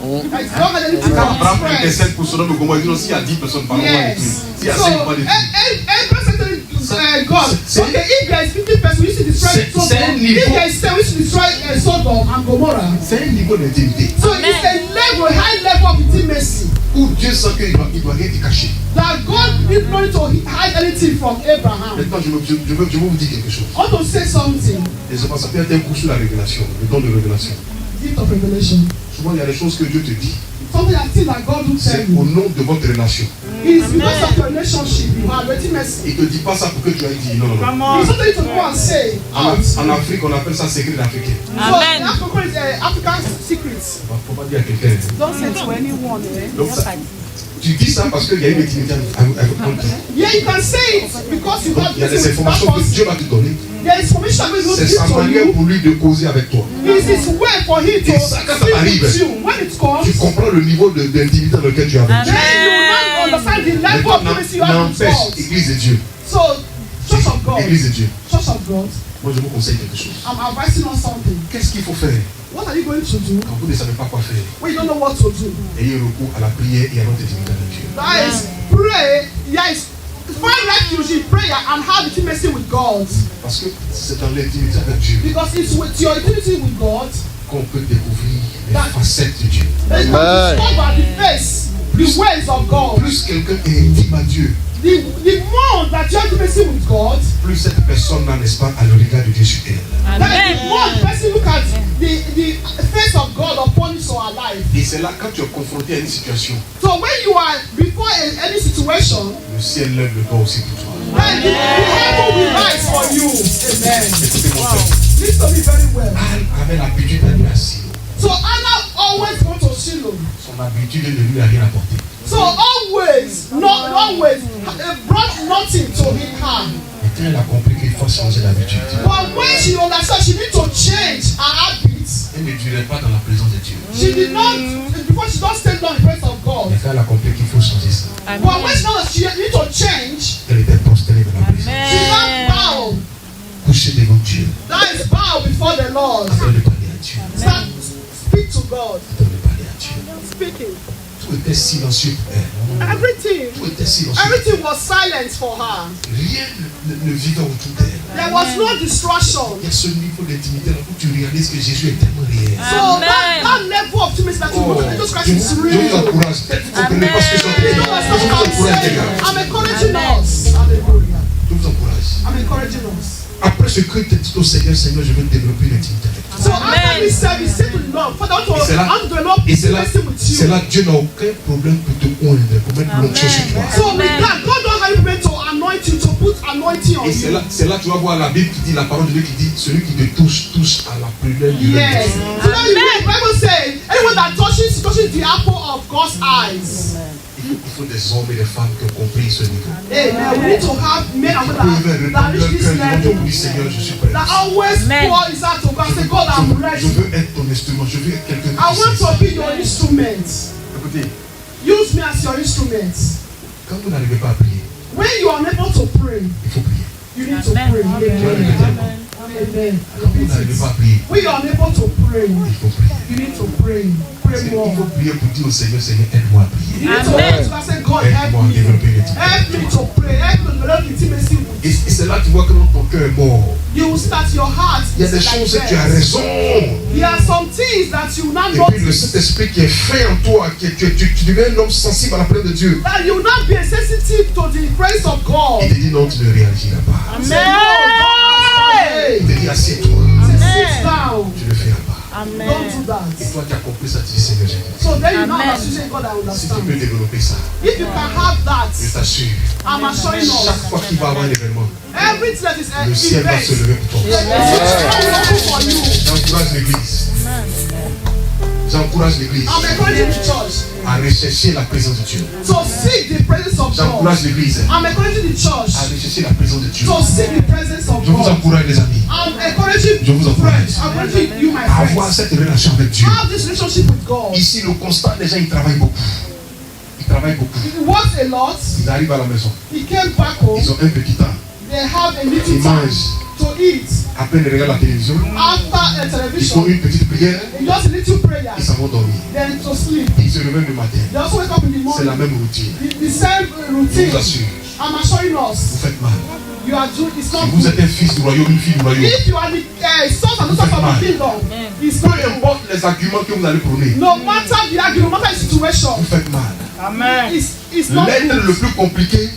B: Like, don't have anything
A: Quand
B: from
A: Abraham
B: his friends.
A: intercède pour Sodome et Gomorrhe, il dit non, s'il y a 10 personnes par mois,
B: Yes.
A: s'il y a
B: So,
A: 5 pas de
B: Abraham said to God,
A: C'est-
B: okay, if there is 50 persons, we should destroy
A: C'est-
B: Sodom.
A: c'est un
B: If
A: niveau-
B: there is 10, we should destroy Sodom and Gomorrah.
A: C'est un niveau d'intimité
B: So it's a level, high level of intimacy
A: où Dieu sent qu'il doit rien te cacher.
B: that God did not need to hide anything from Abraham.
A: Maintenant, je veux vous dire quelque chose.
B: I want to say something.
A: Et je pense que ça peut être un coup sur la révélation, le don de révélation.
B: Gift of revelation.
A: Souvent, il y a des choses que Dieu te dit.
B: Something that thing that God will tell
A: C'est au
B: you.
A: nom de votre relation.
B: It's because of your relationship you have intimacy.
A: Il ne te dit pas ça pour que tu ailles dire non, non, non.
C: Come
B: It's
C: on.
B: something to go and say out.
A: En Afrique, on appelle ça secret africain.
B: So
C: Amen.
B: in Africa is African secrets.
A: Il ne faut pas dire à quelqu'un.
B: Don't say to anyone.
A: Donc, ça, tu dis ça parce qu'il y a une intimité avec toi.
B: Yeah, you can say it because you have
A: Il y a des
B: intimacy with that
A: informations que
B: person.
A: Dieu va te donner.
B: There is information that will
A: C'est
B: give
A: sa
B: to
A: manière
B: you.
A: pour lui de causer avec toi.
B: It's his way for him to
A: Et ça, quand ça
B: speak
A: arrive,
B: with you. When it comes,
A: Tu comprends le niveau d'intimité dans lequel tu es avec Dieu.
B: then you will not understand the level
A: Maintenant,
B: of intimacy you have with
A: n'empêche,
B: God.
A: Église de Dieu.
B: So, Church of God,
A: Église de Dieu.
B: Church of God,
A: Moi, je vous conseille quelque chose.
B: I'm advising on something.
A: Qu'est-ce qu'il faut faire
B: What are you going to do
A: quand vous ne savez pas quoi faire?
B: when you don't know what to do?
A: Ayez recours à la prière et à notre intimité avec Dieu.
B: That is pray. Yes, find refuge in prayer and have intimacy with God.
A: Parce que c'est dans l'intimité avec Dieu
B: Because it's with your intimacy with God
A: qu'on peut découvrir les facettes de Dieu.
B: that you can discover the face, the ways of God.
A: Plus quelqu'un est intime à Dieu,
B: The more that you have intimacy with God,
A: plus cette personne-là, n'est-ce pas, a le regard de Dieu sur elle.
B: then the more the person look at the face of God upon his or her life.
A: Et c'est là, quand tu es confronté à une situation,
B: So when you are before any situation,
A: le ciel lève le doigt aussi pour toi.
B: then the heaven will rise for you. Amen.
A: Écoutez mon frère.
B: Listen to me very well.
A: Anne avait l'habitude d'aller à Silo.
B: So Anna always go to Shiloh.
A: Son habitude ne lui a rien apporté.
B: So always, not always, brought nothing to him her.
A: Et quand elle a compris qu'il faut changer d'habitude,
B: But when she understood she need to change her habits,
A: elle ne durait pas dans la présence de Dieu.
B: she did not, before she don't stay down in the presence of God.
A: Et quand elle a compris qu'il faut changer ça,
B: But when she knows she need to change,
A: elle était postée dans la présence.
B: she not bow.
A: Coucher devant Dieu,
B: That is bow before the Lord.
A: afin de parler à Dieu.
B: Start speak to God.
A: Afin de parler à Dieu.
B: Speaking.
A: Tout était silencieux pour elle.
B: Everything.
A: Tout était silencieux.
B: Everything was silence for her.
A: Rien ne vivait autour d'elle.
B: There was no distraction.
A: Il y a ce niveau d'intimité là où tu réalises que Jésus est tellement réel.
B: So that level of intimacy that you
A: Oh,
B: look at Jesus Christ
A: je
B: is
A: vous
B: real.
A: encourage. Peut-être que vous ne comprenez pas ce que je suis en train de
B: You
A: dire.
B: know what
A: Je vous encourage, les gars.
B: I'm encouraging us. Hallelujah.
A: Je vous encourage.
B: I'm encouraging us.
A: Après ce cri, tu dis au Seigneur, Seigneur, je veux développer une intimité avec toi.
B: So after this service, say to the Lord, Father, I want
A: Et c'est là-
B: to develop
A: Et c'est là,
B: intimacy with
A: c'est
B: you.
A: là que Dieu n'a aucun problème pour te oindre, pour mettre l'onction sur toi.
B: So with that, God don't have you to anoint you, to put anointing on
A: Et c'est
B: you.
A: là que tu vas voir la Bible qui dit, la parole de Dieu qui dit, celui qui te touche, touche à la prunelle du
B: Yes.
A: regard.
B: So now you read, the Bible says, anyone that touches the apple of God's eyes.
A: Il faut des hommes et des femmes qui ont compris ce niveau.
B: Amen. We need to have men and women that reach this
A: Ils
B: level.
A: vont dire, Seigneur, je suis prêt.
B: That always pour his heart to God. Say, God, I'm
A: Je
B: ready.
A: veux être ton instrument, je veux être quelqu'un
B: I want
A: qui
B: to
A: sait.
B: be your instrument.
A: Écoutez-moi Écoutez,
B: Use me as your instrument.
A: quand vous n'arrivez pas à prier,
B: When you are unable to pray,
A: il faut prier.
B: you need to pray. Amen. Amen.
A: Quand vous n'arrivez pas à prier,
B: When you are unable to pray,
A: il faut prier.
B: you need to pray. Pray
A: Il
B: more.
A: faut prier pour dire au Seigneur, Seigneur, aide-moi à prier.
B: You need to pray to say, God, help
A: Aide-moi à
B: me.
A: développer l'intimité.
B: Help me to pray. Help me to develop intimacy with
A: Et c'est là que tu vois que ton cœur est mort.
B: you. Will start your heart.
A: Il y a des choses que tu as raison.
B: There are some things that you not
A: Et puis le
B: notice.
A: Saint-Esprit qui est fait en toi, tu deviens un homme sensible à la présence de Dieu.
B: That you will not be sensitive to the praise of God.
A: Il te dit non, tu ne réagiras pas.
B: Say, no,
A: Il
B: don't
A: te dit assieds-toi.
B: say, sit down.
A: Tu ne le feras pas.
B: Don't do
A: Et
B: that.
A: toi qui as compris ça, tu dis Seigneur Jésus.
B: So then you know that you say, God, I
A: Si tu
B: understand.
A: peux développer ça,
B: If you can have
A: je
B: that,
A: t'assure,
B: I'm assuring
A: chaque
B: us.
A: fois qu'il va y avoir un événement,
B: Everything that is an
A: le ciel va
B: event,
A: se lever pour toi.
B: the sun will open for you.
A: J'encourage l'église. J'encourage l'église
B: I'm encouraging the church
A: à rechercher la présence de Dieu.
B: to seek the presence of God.
A: J'encourage l'église
B: I'm encouraging the church
A: à rechercher la présence de Dieu.
B: to seek the presence of
A: Je vous
B: God.
A: encourage les amis
B: I'm encouraging
A: Je vous encourage.
B: friends. I'm encouraging you, my
A: à avoir
B: friends.
A: cette relation avec Dieu.
B: Have this relationship with God.
A: Ici, le constat, les gens, ils travaillent beaucoup. Ils travaillent beaucoup.
B: He works a lot.
A: Ils arrivent à la maison.
B: He came back home.
A: Ils ont un petit temps.
B: They have a
A: Ils
B: little time
A: mangent.
B: to eat.
A: Après, ils regardent la télévision.
B: After a
A: Ils font
B: television,
A: une petite prière.
B: just a little prayer.
A: Ils s'en vont dormir.
B: Then to sleep.
A: Ils se réveillent le matin.
B: They also wake up in the
A: C'est la
B: morning.
A: même routine.
B: The same
A: Je
B: routine.
A: vous assure.
B: I'm assuring
A: Vous
B: us.
A: faites mal.
B: You are doing. It's
A: Si
B: not
A: vous
B: good.
A: êtes un fils du royaume, une fille du royaume,
B: If you are the son and daughter of the kingdom, it's
A: peu
B: not good.
A: importe les arguments que vous allez prôner,
B: No matter the argument, no matter the situation,
A: vous faites mal.
B: it's not
A: L'être le
B: good.
A: plus compliqué,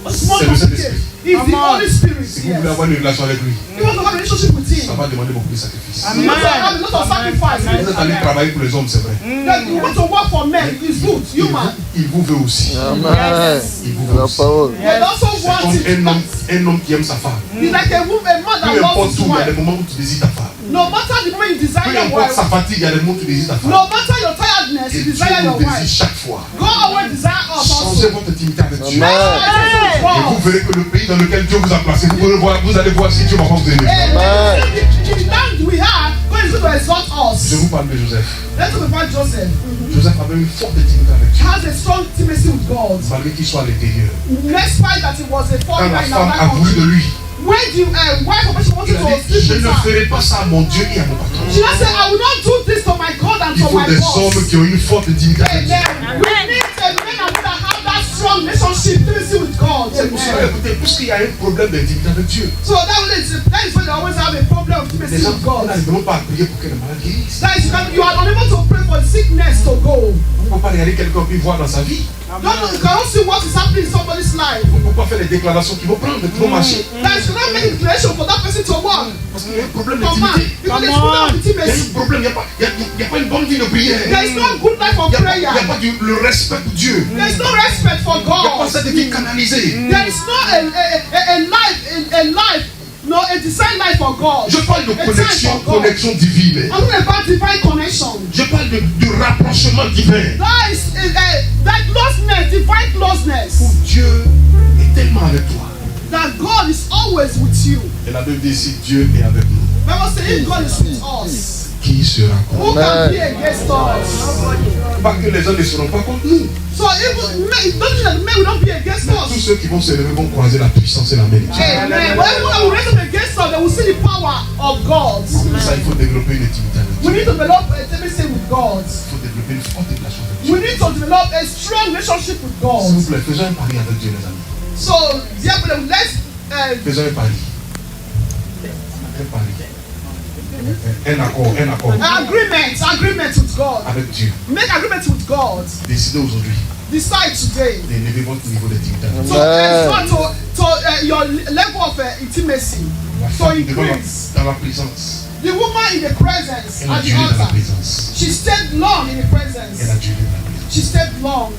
B: It's more
A: c'est le
B: complicated.
A: Saint-Esprit.
B: It's the Holy Spirit.
A: si vous
B: Yes.
A: voulez avoir une relation avec lui,
B: You want to have a relationship with
A: ça
B: Him.
A: va demander beaucoup de sacrifices.
B: You want to have a lot of sacrifice.
A: Vous êtes allé travailler pour les hommes, c'est vrai.
B: That you want to work for men. It's good. Human.
A: Il vous veut aussi.
C: Amen.
A: Il vous veut
C: La
A: aussi.
C: parole.
B: They also
A: C'est
B: want
A: comme
B: it.
A: un homme qui aime sa femme.
B: It's like a woman, a man that
A: Peu
B: loves
A: importe
B: his
A: où, il y a des
B: wife.
A: moments où tu désires ta femme.
B: No matter the moment you
A: Peu
B: desire your
A: importe
B: wife,
A: sa fatigue, il y a des moments où tu désires ta femme.
B: no matter your tiredness,
A: Et
B: you
A: Dieu
B: desire your
A: nous désire
B: wife.
A: chaque fois.
B: God always desire us
A: Changez
B: also.
A: votre intimité avec Dieu.
C: Amen.
A: Et vous
B: God.
A: verrez que le pays dans lequel Dieu vous a placé, vous allez voir si Dieu va pas vous aider.
B: Amen. The land we have, God is going to exalt
A: Je
B: us.
A: vous parle de Joseph.
B: Let's talk about Joseph.
A: Joseph avait une forte intimité avec
B: He
A: Dieu,
B: has a strong intimacy with God.
A: malgré qu'il soit à l'intérieur.
B: Despite that he was a
A: Quand
B: foreigner
A: la
B: in
A: femme a
B: our
A: voulu de
B: country.
A: lui,
B: When the wife of Bishop
A: il
B: wanted
A: a
B: to
A: dit, je
B: sleep
A: ne
B: with her,
A: ferai pas ça à mon Dieu et à mon patron.
B: she just said, I will not do this to my God and
A: Il
B: to
A: faut
B: my
A: des hommes
B: boss.
A: qui ont une forte intimité avec Dieu.
B: Amen. We need a man and woman that have that strong relationship intimacy with God.
A: C'est pour cela,
B: Amen.
A: écoutez, puisqu'il y a un problème d'intimité avec Dieu,
B: So that is when they always have a problem of
A: les
B: intimacy
A: gens
B: with God.
A: n'arriveront pas à prier pour que le malade guérisse.
B: That is, you are unable to pray for sickness to go.
A: On ne peut pas regarder quelqu'un puis voir dans sa vie.
B: You cannot see what is happening in somebody's life.
A: On ne peut pas faire les déclarations qui vont prendre, qui vont marcher.
B: That is, you cannot make a declaration for that person to work.
A: Parce qu'il y a un problème
B: For man,
A: d'intimité.
B: because there's problem of
A: Il y a un
B: intimacy.
A: problème, il n'y a pas une bonne vie de prière.
B: There is no good life of
A: Il n'y a
B: prayer.
A: pas le respect pour Dieu.
B: There is no respect for
A: Il n'y a pas
B: God.
A: cette vie canalisée.
B: There is no a life, no a designed life for God.
A: Je parle de
B: A time for God.
A: connexion divine.
B: I'm talking about divine connection.
A: Je parle de rapprochement divin.
B: That is that closeness, divine closeness.
A: Dieu est tellement avec toi.
B: That God is always with you.
A: Et la Bible dit ici, Dieu est avec nous.
B: Bible says if God is with us,
A: Qui sera contre
B: who can be against us?
A: nous? Pas que les gens ne seront pas contre nous.
B: So even men, don't you that men will not be against
A: Mais tous
B: us?
A: ceux qui vont se lever vont croiser la puissance et la main de Dieu.
B: Amen. When everyone will raise up against us, they will see the power of God.
A: Pour ça, il faut développer une intimité avec Dieu.
B: We need to develop a intimacy with God.
A: Il faut développer une forte relation avec Dieu.
B: We need to develop a strong relationship with
A: S'il vous
B: God.
A: plaît, faisons un pari avec Dieu, les amis.
B: So, dear brother, let's
A: Faisons un pari. Un pari. Un accord
B: agreement with God.
A: avec Dieu.
B: Make agreement with God.
A: Décidez aujourd'hui
B: Decide today
A: d'élever votre niveau d'intimité avec Dieu.
B: to
C: Amen.
B: exalt to your level of intimacy.
A: La
B: To
A: femme devant
B: increase.
A: dans la présence.
B: The woman in the presence
A: Elle a
B: at the
A: duré dans la
B: altar.
A: présence.
B: She stayed long in the
A: Elle a
B: presence.
A: duré dans la présence.
B: She stayed long.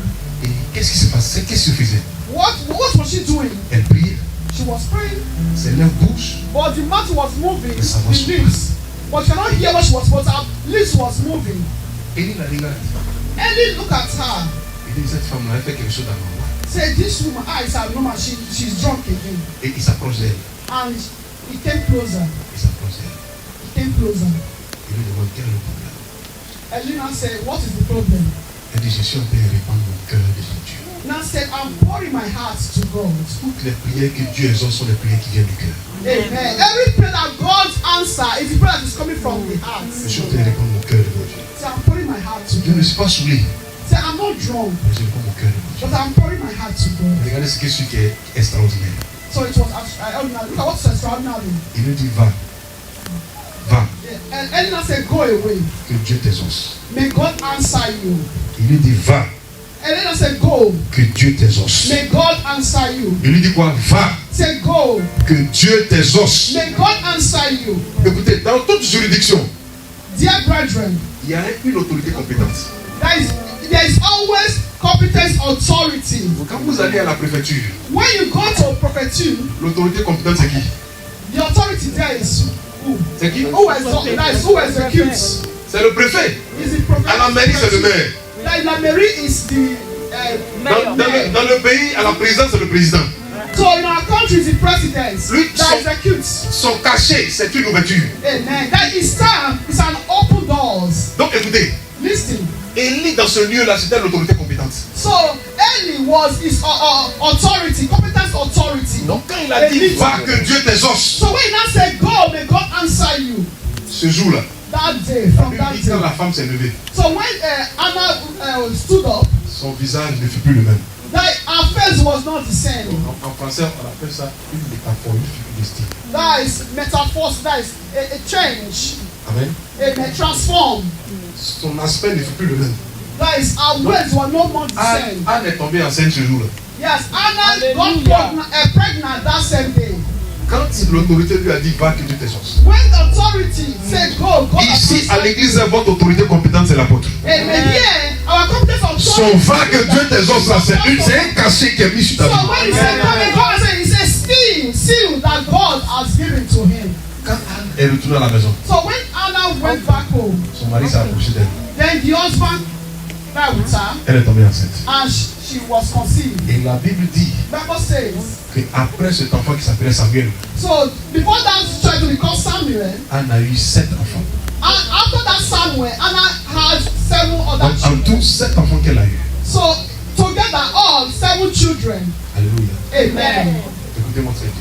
A: Et qu'est-ce qui se passait? Qu'est-ce qu'elle faisait?
B: What was she doing?
A: Elle priait.
B: She was praying,
A: Ses lèvres bougent.
B: but the mouth was moving,
A: Mais ça va
B: the lips. But you cannot hear what she was, but her lips was moving.
A: Élie la regarde.
B: Ellie look at her.
A: Il dit, cette femme-là, elle fait quelque chose d'anormal.
B: Say, this woman, eyes are normal, she's drunk again.
A: Et il s'approche d'elle.
B: And he came closer.
A: Il s'approche d'elle.
B: He came closer.
A: Il lui demande quel est le problème.
B: Ellie now said, what is the problem?
A: Elle dit, je suis en train de répandre mon cœur devant Dieu.
B: Now said, I'm pouring my heart to God.
A: Toutes les prières que Dieu exauce sont des prières qui viennent du cœur.
B: Amen. Every prayer that God's answer is a prayer that is coming from the heart.
A: Je suis en train de répandre mon cœur devant Dieu.
B: So I'm pouring my heart to
A: Je ne
B: God.
A: suis pas saoulé,
B: Say, I'm not drunk,
A: mais je répands mon cœur devant Dieu.
B: but I'm pouring my heart to God.
A: Regardez ce qui est extraordinaire.
B: So it was extraordinary. Look at what's extraordinary.
A: Il lui dit, va, va,
B: Yeah. And Elena said, go away.
A: que Dieu t'exauce.
B: May God answer you.
A: Il lui dit, va,
B: Elena said, go.
A: que Dieu t'exauce.
B: May God answer you.
A: Il lui dit quoi? Va,
B: Say, go.
A: que Dieu t'exauce.
B: May God answer you.
A: Écoutez, dans toute juridiction,
B: Dear brethren,
A: il y a une autorité compétente.
B: there is always competent authority.
A: Quand vous allez à la préfecture,
B: When you go to a prefecture,
A: l'autorité compétente c'est qui?
B: the authority there is who?
A: C'est qui?
B: Who executes?
A: C'est le préfet.
B: Is the prefect?
A: À la mairie, c'est le maire.
B: Like la mairie is the
A: Dans le pays, à la présidence, c'est le président.
B: So in our country, it's the president
A: Lui,
B: that executes.
A: Son cachet, c'est une ouverture.
B: Amen. That is time. It's an open doors.
A: Donc écoutez,
B: Listen.
A: Élie dans ce lieu-là, c'était l'autorité compétente.
B: So Eli was his authority, competent authority.
A: Donc quand il a dit, va que Dieu t'exauce,
B: So when he now said, go, may God answer you.
A: ce jour-là,
B: That day, from that
A: quand la
B: day.
A: femme s'est levée,
B: So when Anna stood up,
A: son visage ne fut plus le même.
B: that her face was not the same.
A: En français, on appelle ça une métaphore, une figure de style.
B: That is metaphor. That is a change,
A: Amen.
B: a transform.
A: Son aspect ne fut plus le même.
B: That is our words were no more the same.
A: Anne est tombée enceinte ce jour-là.
B: Yes, Anna got pregnant that same day.
A: Quand l'autorité lui a dit, va que Dieu t'exauce.
B: When the authority said go, God
A: Ici, à l'église, votre autorité compétente, c'est l'apôtre.
B: Amen. Here, our competence authority.
A: Son va que Dieu t'exauce, là, c'est un cachet qui est mis sur ta
B: So
A: vie.
B: when he said, come and God said, he said, seal that God has given to him.
A: Quand Anne est retournée à la maison,
B: So when Anna went back home,
A: son mari s'est approché d'elle.
B: then the husband died with her,
A: Elle est tombée enceinte.
B: and she was conceived.
A: Et la Bible dit
B: Bible says,
A: qu'après cet enfant qui s'appelait Samuel,
B: so before that child to become Samuel,
A: Anne a eu 7 enfants.
B: and after that Samuel, Anna had 7 other
A: Donc en
B: children.
A: tout, 7 enfants qu'elle a eu.
B: So together, all 7 children.
A: Alléluia.
B: Amen.
A: Écoutez-moi très bien.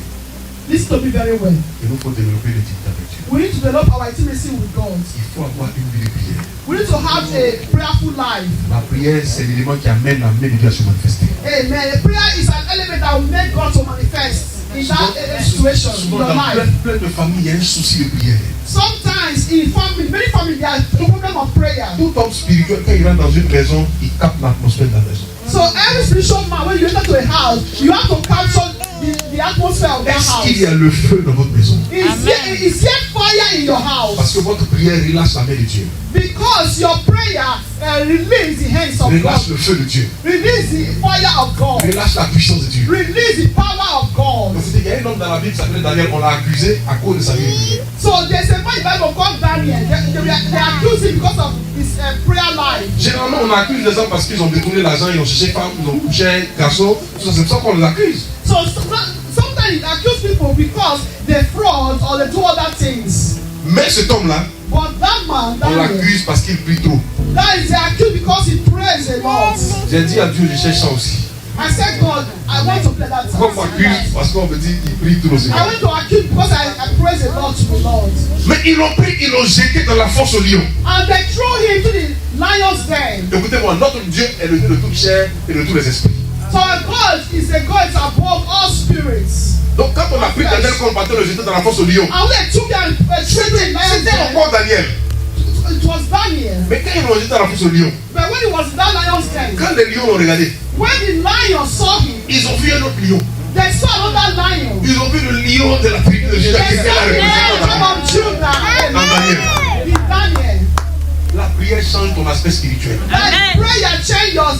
B: Listen to me very well.
A: Il nous faut développer l'intimité avec Dieu.
B: We need to develop our intimacy with God.
A: Il faut avoir une vie de prière.
B: We need to have a prayerful life.
A: La prière, c'est l'élément qui amène la main de Dieu à se manifester.
B: Amen. Prayer is an element that will make God to manifest in that situation, in
A: Souvent,
B: your
A: dans
B: life.
A: plein de familles, il y a un souci de prière.
B: Sometimes in family, many families, there is a problem of prayer.
A: Tout homme spirituel, quand il rentre dans une maison, il capte l'atmosphère de la maison.
B: So every spiritual man, when you enter to a house, you have to capture the atmosphere of that
A: Est-ce
B: house.
A: qu'il y a le feu dans votre maison?
B: Is there fire in your house?
A: Parce que votre prière relâche la main de Dieu.
B: Because your prayer release the hands of
A: Relâche
B: God.
A: le feu de Dieu.
B: Release the fire of God.
A: Relâche la puissance de Dieu.
B: Release the power of God.
A: Donc, il y a un homme dans la Bible qui s'appelait Daniel, on l'a accusé à cause de sa vie de prière.
B: So there's a man in the Bible called Daniel. They accuse him because of his prayer life.
A: Généralement, on accuse les gens parce qu'ils ont détourné l'argent, ils ont cherché femme, ils ont couché, garçon. C'est pour ça qu'on les accuse.
B: So sometimes you accuse people because they fraud or they do other things.
A: Mais cet homme-là,
B: But that man,
A: on
B: Daniel,
A: l'accuse parce qu'il prie trop.
B: that is accused because he prays a lot.
A: J'ai dit à Dieu, je cherche ça aussi.
B: I said, God, I want to play that.
A: Pourquoi on m'accuse? Parce qu'on me dit qu'il prie trop.
B: I want to accuse because I praise a lot to the Lord.
A: Mais ils l'ont pris, ils l'ont jeté dans la fosse au lion.
B: And they throw him to the lion's den.
A: Écoutez-moi, notre Dieu est le Dieu de toute chair et de tous les esprits.
B: So God is a God above all spirits.
A: Donc quand on a pris Daniel, quand on partait le jeter dans la fosse au lion,
B: And when they took him, threw him in lion's
A: c'était
B: den,
A: encore Daniel.
B: it was Daniel.
A: Mais quand ils l'ont jeté dans la fosse au lion,
B: But when he was in that lion's den,
A: quand les lions l'ont regardé,
B: when the lion saw him,
A: ils ont vu un autre lion.
B: they saw another lion.
A: Ils ont vu le lion de la tribu de Juda qui
B: They
A: était
B: saw the
A: là
B: lion of Judah.
A: dans Daniel.
B: In Daniel.
A: La prière change ton aspect spirituel.
B: That prayer change your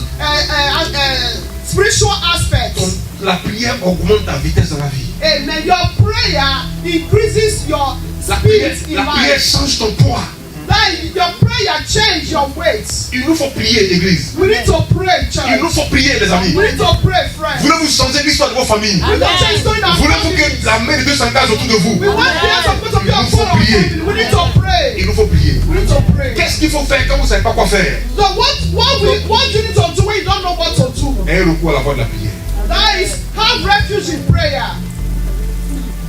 B: spiritual aspect.
A: La prière augmente ta vitesse dans la vie.
B: Amen. Your prayer increases your
A: La
B: speed in
A: prière
B: life.
A: change ton poids.
B: Then your prayer change your weight.
A: Il nous faut prier, église.
B: We need to pray,
A: Il nous
B: church.
A: faut prier, les amis.
B: We need to pray, friends.
A: Voulez-vous changer l'histoire de vos familles?
B: We need to change story in our
A: Voulez-vous
B: families.
A: que la main de Dieu s'engage autour de vous?
B: We want prayers of God to be
A: Il nous
B: upon
A: faut
B: our
A: prier.
B: family. We need to pray.
A: Il nous faut prier.
B: We need to pray.
A: Qu'est-ce qu'il faut faire quand vous ne savez pas quoi faire?
B: So what do you need to do when you don't know what to do?
A: Un recours à la voix de la prière.
B: That is have refuge in prayer.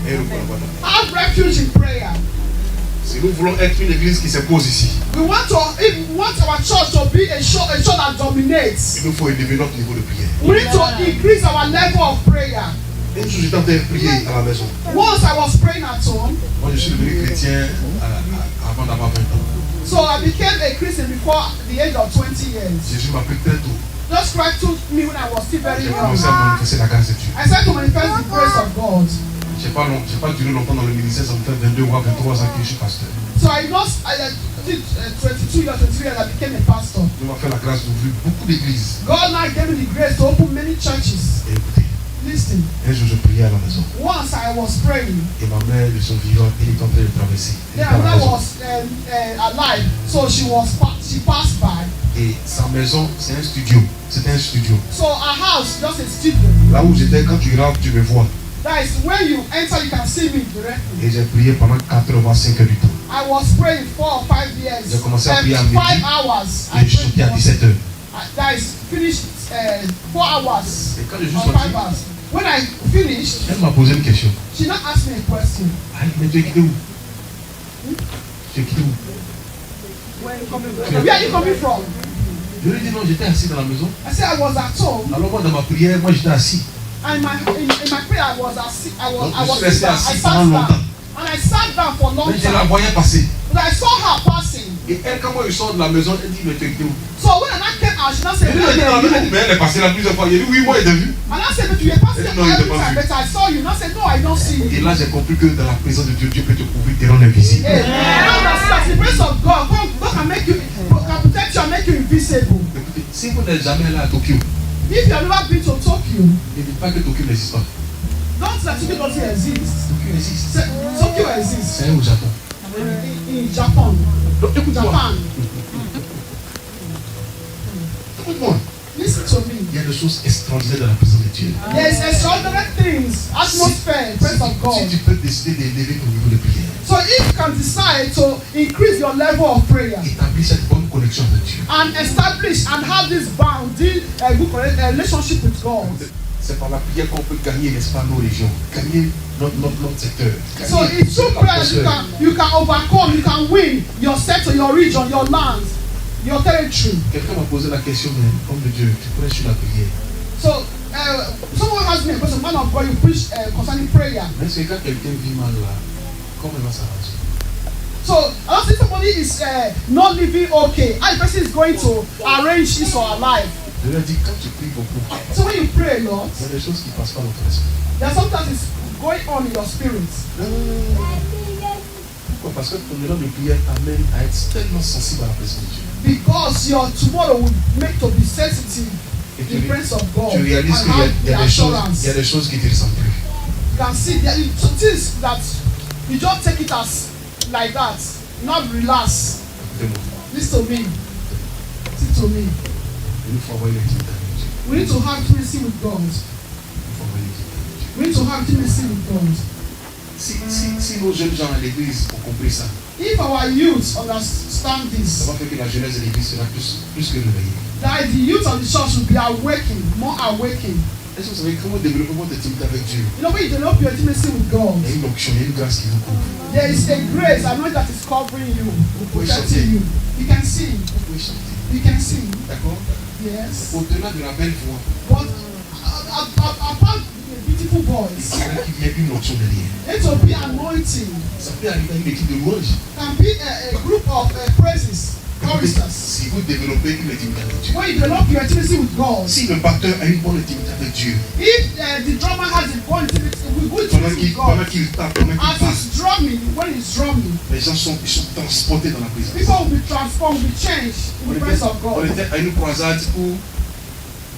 A: Un recours à la voix de la prière.
B: Have refuge in prayer.
A: Si nous voulons être une église qui s'impose ici,
B: We want our church to be a church that dominates.
A: il nous faut élever notre niveau de prière.
B: We need to increase our level of prayer.
A: Une chose, j'étais en train de prier à la maison.
B: Once I was praying at home,
A: Moi, je suis devenu chrétien avant d'avoir 20 ans.
B: so I became a Christian before the age of 20 years.
A: Jésus m'a pris très tôt.
B: Just Christ took me when I was still very
A: J'ai
B: young.
A: commencé à manifester la grâce de Dieu.
B: I started to manifest the grace of God.
A: Je n'ai pas duré longtemps dans le ministère, ça me fait 22 ou 23 ans que je suis pasteur.
B: So I did 22 years, 23 years, I became a pastor.
A: Dieu m'a fait la grâce d'ouvrir beaucoup d'églises.
B: God now gave me the grace to open many churches.
A: Et écoutez,
B: Listen,
A: un jour je priais à la maison.
B: once I was praying,
A: Et ma mère de son vivant, elle est en train de traverser. Elle
B: then
A: était à la
B: I
A: maison.
B: was alive, so she passed by.
A: Et sa maison, c'est un studio. C'était un studio.
B: So our house, just a studio.
A: Là où j'étais, quand tu rentres, tu me vois.
B: That is when you enter, you can see me directly.
A: Et j'ai prié pendant 85 heures du temps.
B: I was praying 4 or 5 years.
A: J'ai commencé à prier à
B: 5
A: midi.
B: hours.
A: Et je sortais à 17 heures.
B: That is finished 4 hours.
A: Et quand je suis
B: Or
A: sorti,
B: 5 hours. When I finished,
A: elle m'a posé une question.
B: she now asked me a question.
A: Ah, mais tu es quitté où? Tu es quitté où?
B: Where are you coming from?
A: Je lui ai dit non, j'étais assis dans la maison.
B: I said I was at home.
A: Alors moi, dans ma prière, moi j'étais assis.
B: And in my prayer, I was
A: Donc, je suis resté
B: I
A: assis
B: sat
A: pendant longtemps.
B: down. And I sat down for a long
A: Mais je la
B: time.
A: voyais passer.
B: But I saw her passing.
A: Et elle, quand moi je sors de la maison, elle dit, mais tu es quitté où?
B: So when I came out, she now
A: Je
B: said,
A: lui ai dit,
B: "Where
A: non,
B: are you?"
A: mais elle est passée là plusieurs fois. Il a dit, oui, moi, il t'a vu.
B: And I said, "But you were passing
A: No, you
B: every
A: don't
B: time,
A: see.
B: but I saw you." And I said, "No, I don't see
A: Et
B: you."
A: là, j'ai compris que dans la présence de Dieu, Dieu peut te couvrir, te rendre invisible.
B: Amen. That's the grace of God. God can make you, can protect you and make you invisible.
A: Écoutez, si vous n'êtes jamais allé à Tokyo,
B: If you have never been to Tokyo,
A: ne dites pas que Tokyo n'existe pas.
B: don't say Tokyo doesn't exist.
A: Tokyo existe.
B: Say, Tokyo exists
A: C'est au Japon.
B: in Japan.
A: Donc écoute-moi.
B: Japan.
A: Écoute-moi.
B: Listen to me.
A: Il y a des choses extraordinaires dans la présence de Dieu.
B: There is extraordinary things, atmosphere, presence of
A: Si
B: God.
A: tu peux décider d'élever ton niveau de prière,
B: So if you can decide to increase your level of prayer
A: établis cette bonne connexion avec Dieu.
B: and establish and have this bounding good relationship with God.
A: C'est par la prière qu'on peut gagner, n'est-ce pas, nos régions, gagner notre secteur.
B: So
A: gagner
B: it's through
A: la
B: prayer
A: profondeur.
B: you can overcome, you can win your sector, your region, your land, your territory.
A: Quelqu'un m'a posé la question, mais homme de Dieu, tu prêches sur la prière.
B: So someone asked me a question, man of God, you preach concerning prayer.
A: Mais c'est quand quelqu'un vit mal là, comment il va s'arranger?
B: So I don't think somebody is not living okay. How the person is going to arrange his or her life.
A: Je lui ai dit, quand tu pries beaucoup,
B: So when you pray a lot,
A: il y a des choses qui ne passent pas dans ton esprit.
B: there are sometimes it's going on in your spirit.
A: Pourquoi? Parce que ton élan de prière t'amène à être tellement sensible à la présence de Dieu.
B: Because your tomorrow will make to be sensitive
A: Et
B: to the presence of God
A: tu
B: and
A: réalises qu'il
B: have
A: y a
B: the
A: des choses,
B: assurance.
A: il y a des choses qui ne te ressemblent plus.
B: You can see there is some things that you just take it as like that, not relax.
A: Écoutez-moi,
B: Listen to me. Listen to me.
A: il nous faut avoir une intimité avec Dieu.
B: We need to have intimacy with God.
A: Il faut avoir une intimité avec Dieu.
B: We need to have intimacy with God.
A: Si nos jeunes gens à l'église ont compris ça,
B: If our youth understand
A: ça
B: this,
A: va faire que la jeunesse de l'église sera plus que réveillée.
B: that the youth of the church will be awakened, more awakened.
A: Est-ce que vous savez comment développer votre intimité avec Dieu?
B: You know, when you develop your intimacy with God,
A: Il y a une onction, il y a une grâce qui vous couvre.
B: there is a grace, I know that is covering you, protecting you. You can see,
A: Vous pouvez chanter.
B: you can see,
A: D'accord?
B: yes.
A: Au-delà de la belle voix,
B: But apart the beautiful voice,
A: il y a une onction derrière.
B: it will be anointing.
A: Ça peut arriver à une équipe de louanges.
B: Can be a group of praises, choristers.
A: Si vous développez une intimité avec Dieu,
B: When you develop your intimacy with God,
A: si le batteur a une bonne intimité avec Dieu,
B: if the drummer has a good intimacy with
A: pendant
B: God,
A: qu'il tape, pendant
B: as
A: qu'il passe,
B: he's drumming, when he's drumming,
A: les gens sont transportés dans la présence.
B: people will be transformed, will be changed in the presence of
A: On
B: God.
A: était à une croisade où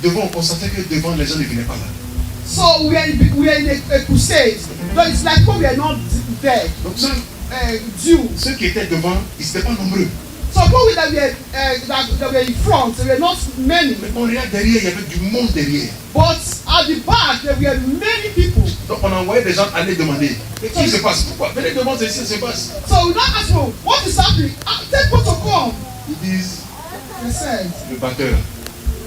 A: on constatait que devant les gens ne venaient pas là.
B: So we are in a crusade. So it's like when we are not there.
A: Donc
B: due.
A: Ceux qui étaient devant, ils n'étaient pas nombreux.
B: So people that were in front, they were not many.
A: Mais on regarde derrière, il y avait du monde derrière.
B: But at the back, there were many people.
A: Donc on envoyait des gens aller demander. Et qu'est-ce qui se passe? Pourquoi? Venez demander ce qui se passe.
B: So we don't ask them, what is happening? Take protocol.
A: Ils disent,
B: They said,
A: le batteur,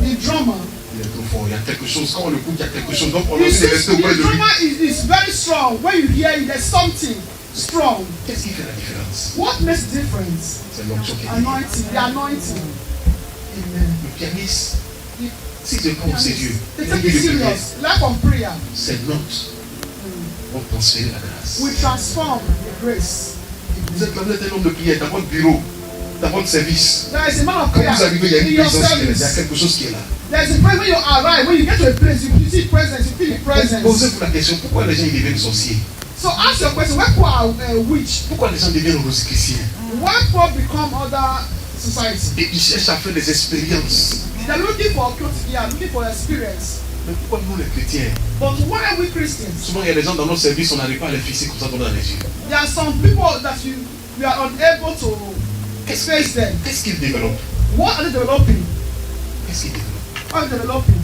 B: the drummer.
A: il est trop fort, il y a quelque chose. Quand on le coupe, il y a quelque chose. Donc on a
B: The
A: aussi resté auprès de lui.
B: drummer is very strong. When you hear it, there's something strong.
A: Qu'est-ce qui fait la différence?
B: What makes the difference?
A: C'est l'onction qui est.
B: Anointing, the anointing. Amen.
A: Le pianiste, si je prends au sérieux,
B: They take it serious. Lack of prayer
A: ces notes vont transférer la grâce.
B: will transform the grace.
A: Vous êtes là, vous êtes un homme de prière dans votre bureau, dans votre service.
B: There is a man of
A: Quand
B: prayer
A: vous arrivez, il y a
B: in
A: une
B: your
A: présence qui est là. Il y a
B: service.
A: quelque chose qui est là.
B: There's a place when you arrive, when you get to a place, you see presence, you feel the presence.
A: Posez-vous la question, pourquoi les gens ils deviennent sorciers?
B: So ask your question, why people are witch?
A: Pourquoi les gens deviennent rosicruciens?
B: Why people become other society?
A: Et ils cherchent à faire des expériences.
B: They're looking for occultic, looking for experience.
A: Mais pourquoi nous les chrétiens?
B: But why are we Christians?
A: Souvent il y a des gens dans notre service, on n'arrive pas à les fixer comme ça dans les yeux.
B: There are some people that we are unable to face them.
A: Qu'est-ce qu'ils développent?
B: What are they developing?
A: Qu'est-ce qu'ils développent?
B: What are they developing?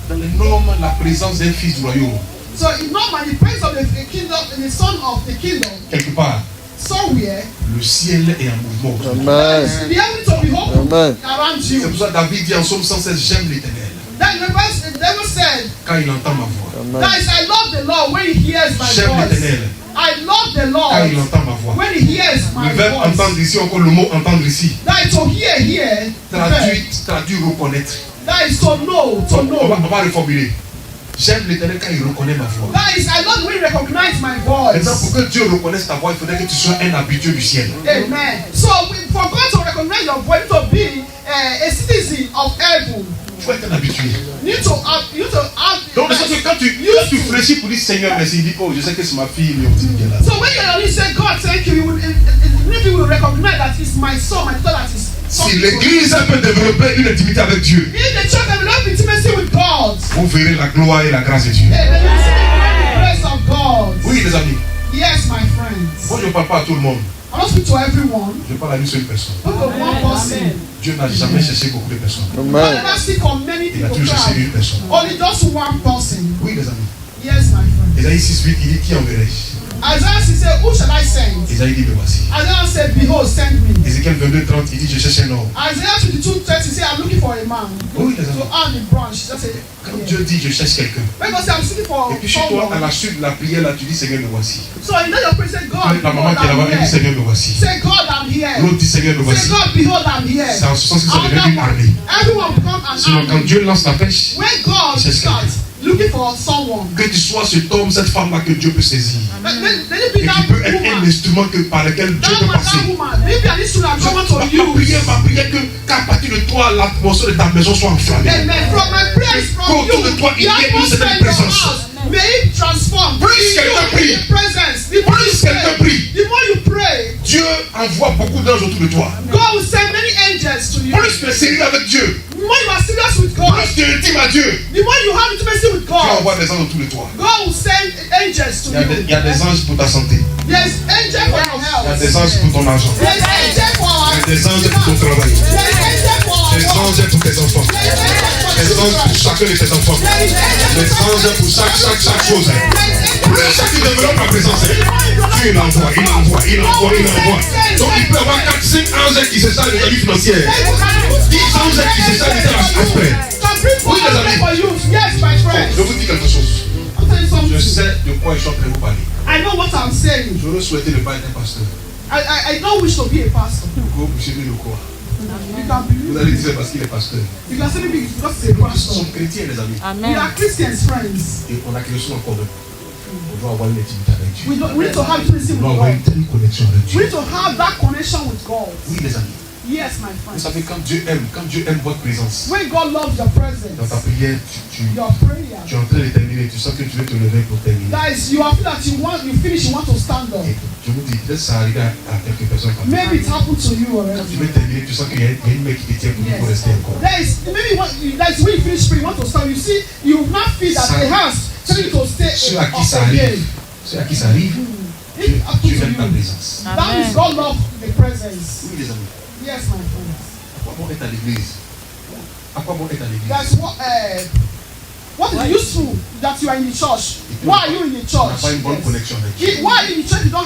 A: Dans les normes, la présence d'un fils du royaume.
B: So it's not by the presence of the kingdom, the son of the kingdom.
A: Quelque part,
B: Somewhere,
A: le ciel est en mouvement.
C: Amen.
B: the heavens will be open
C: Amen.
B: around
A: C'est
B: you.
A: pour ça que David dit en psaume 116, j'aime l'Éternel.
B: That the devil said,
A: Quand il entend ma voix.
C: Amen.
B: that is, I love the Lord when he hears my
A: J'aime
B: voice.
A: l'Éternel.
B: I love the
A: Quand il
B: Lord
A: entend ma voix.
B: when he hears my
A: Le verbe
B: voice.
A: entendre ici, encore le mot entendre ici.
B: That is to hear, the verb.
A: Traduit reconnaître.
B: That is to know, to
A: On va
B: know.
A: reformuler. J'aime l'Éternel quand il reconnaît ma voix.
B: That is, I love when you recognize my
A: Maintenant,
B: voice.
A: pour que Dieu reconnaisse ta voix, il faudrait que tu sois un habitué du ciel.
B: Amen. So for God to recognize your voice, to be a citizen of heaven,
A: Tu dois être un habitué.
B: you need to have.
A: Donc, de sorte que quand tu fléchis pour dire Seigneur, merci, il dit, oh, je sais que c'est ma fille, mais on dit qu'elle est là.
B: So when you say God, thank you, you will recognize that it's my son, my daughter that is.
A: Si l'église peut développer une intimité avec Dieu,
B: If the church develop intimacy with God,
A: vous verrez la gloire et la grâce de Dieu.
B: then you see the grace of God.
A: Oui, les amis.
B: Yes, my friends.
A: Moi, je ne parle pas à tout le monde.
B: I don't speak to everyone,
A: Je parle à une seule personne.
B: but to one person.
A: Dieu n'a jamais cherché beaucoup de personnes.
B: God
C: Amen.
B: never speak on many
A: Il a
B: people.
A: toujours cherché une personne.
B: Only just one person.
A: Oui, les amis.
B: Yes, my friend.
A: Ésaïe 6:8, il dit, qui enverrai-je?
B: Isaiah said, who shall I send?
A: Ésaïe dit, me voici.
B: Isaiah said, behold, send me.
A: Ézéchiel 22:30, il dit, je cherche un homme.
B: Isaiah 22:30 said, I'm looking for a man.
A: Oui, les
B: To
A: amis.
B: earn the branch. That's it.
A: Quand Dieu dit, je cherche quelqu'un.
B: When God said, I'm seeking for
A: Et puis, chez toi, à
B: someone.
A: la suite de la prière, là, tu dis, Seigneur, me voici.
B: So you know your prayer say, God,
A: La maman
B: behold,
A: qui est là-bas,
B: I'm
A: elle dit,
B: here.
A: Seigneur, me voici.
B: Say, God, I'm here.
A: L'autre dit, Seigneur, me
B: Say,
A: voici.
B: God, behold, I'm here.
A: C'est en ce sens que ça devient une
B: Another
A: armée.
B: one. Everyone become an
A: Sinon, quand
B: army.
A: Dieu lance la pêche,
B: When God
A: C'est ce
B: starts looking for someone,
A: que tu sois cet homme, cette femme-là que Dieu peut saisir.
B: then it
A: Et
B: be that
A: qui peut être un
B: woman.
A: instrument par lequel Dieu
B: That
A: peut
B: man,
A: passer.
B: that woman. Maybe an instrument God want to use.
A: Ma prière qu'à partir de toi, l'atmosphère de ta maison soit enflammée.
B: Amen. From my prayers, from
A: Autour de
B: you,
A: toi, il y
B: the
A: ait une
B: atmosphere
A: certaine
B: in your
A: présence.
B: house, may it transform.
A: Plus
B: In
A: quelqu'un
B: you,
A: prie.
B: the presence. The more
A: Plus
B: you
A: quelqu'un
B: pray,
A: prie.
B: the more you pray,
A: Dieu envoie beaucoup d'anges autour de toi.
B: God will send many angels to you.
A: Plus tu es sérieux avec Dieu,
B: The more you are serious with God,
A: plus tu es intime à Dieu,
B: the more you have intimacy with
A: Dieu
B: God,
A: envoie des anges autour de toi.
B: God will send angels to
A: Il y a des
B: you.
A: anges pour ta santé.
B: There's angel for your
A: Il y a
B: health.
A: des anges pour ton argent.
B: There's angel for our
A: Il y a des anges pour ton travail.
B: There's angel for our
A: Des
B: work.
A: anges pour tes enfants.
B: There's angel for
A: Des anges
B: children.
A: pour chacun de tes enfants.
B: There is angel
A: Des
B: for
A: anges pour chaque chose.
B: There is angel
A: Plus chaque qui développe la présence, Dieu il envoie. Donc il peut y avoir 4-5 anges qui se chargent de ta vie financière. 10 anges qui se chargent de ta aspect.
B: Oui, les amis. Yes, my friend.
A: Je vous dis quelque chose.
B: I'll tell you
A: Je
B: something.
A: sais de quoi je suis en train de vous parler.
B: I know what I'm saying.
A: J'aurais souhaité ne pas être un pasteur.
B: I don't wish to be a pastor.
A: Pourquoi vous suivez le quoi?
B: You can
A: Vous
B: believe.
A: allez dire parce qu'il est pasteur.
B: You can say maybe it's because he's a
A: Nous
B: pastor.
A: sommes chrétiens, les amis.
B: We are Christians, friends.
A: Et on a quelque chose encore de plus. On doit avoir une intimité avec Dieu.
B: We need to have intimacy
A: On
B: with
A: doit avoir
B: God.
A: une telle connexion avec
B: We
A: Dieu.
B: need to have that connection with God.
A: Oui, les amis.
B: Yes, my
A: Vous
B: friend.
A: savez, quand Dieu aime votre présence,
B: When God loves your
A: dans ta
B: presence,
A: prière, tu
B: your prayer,
A: es en train de terminer, tu sens que tu veux te lever pour terminer.
B: guys, you feel that you finish, you want to stand up.
A: Et je vous dis, peut-être ça arrive à quelques personnes comme ça.
B: Maybe it happened to you
A: Quand tu
B: already.
A: veux terminer, tu sens qu'il y a une main qui te tient pour rester encore.
B: That's when you finish praying, you want to stand. You see, you will not feel that the hands telling you to stay
A: Ceux à qui
B: up
A: ça
B: again.
A: arrive, ceux à qui ça arrive,
B: If it happens to
C: Dieu aime ta
B: you,
C: présence.
B: that means God loves the presence.
C: Oui, les amis.
B: Yes, my friends.
C: À quoi bon être à l'église? À quoi bon être à l'église?
B: That's what is useful that you are in the church? Why are you in the
C: On n'a
B: church?
C: pas une bonne
B: Yes.
C: connexion avec Dieu.
B: Why are you in the church? You don't have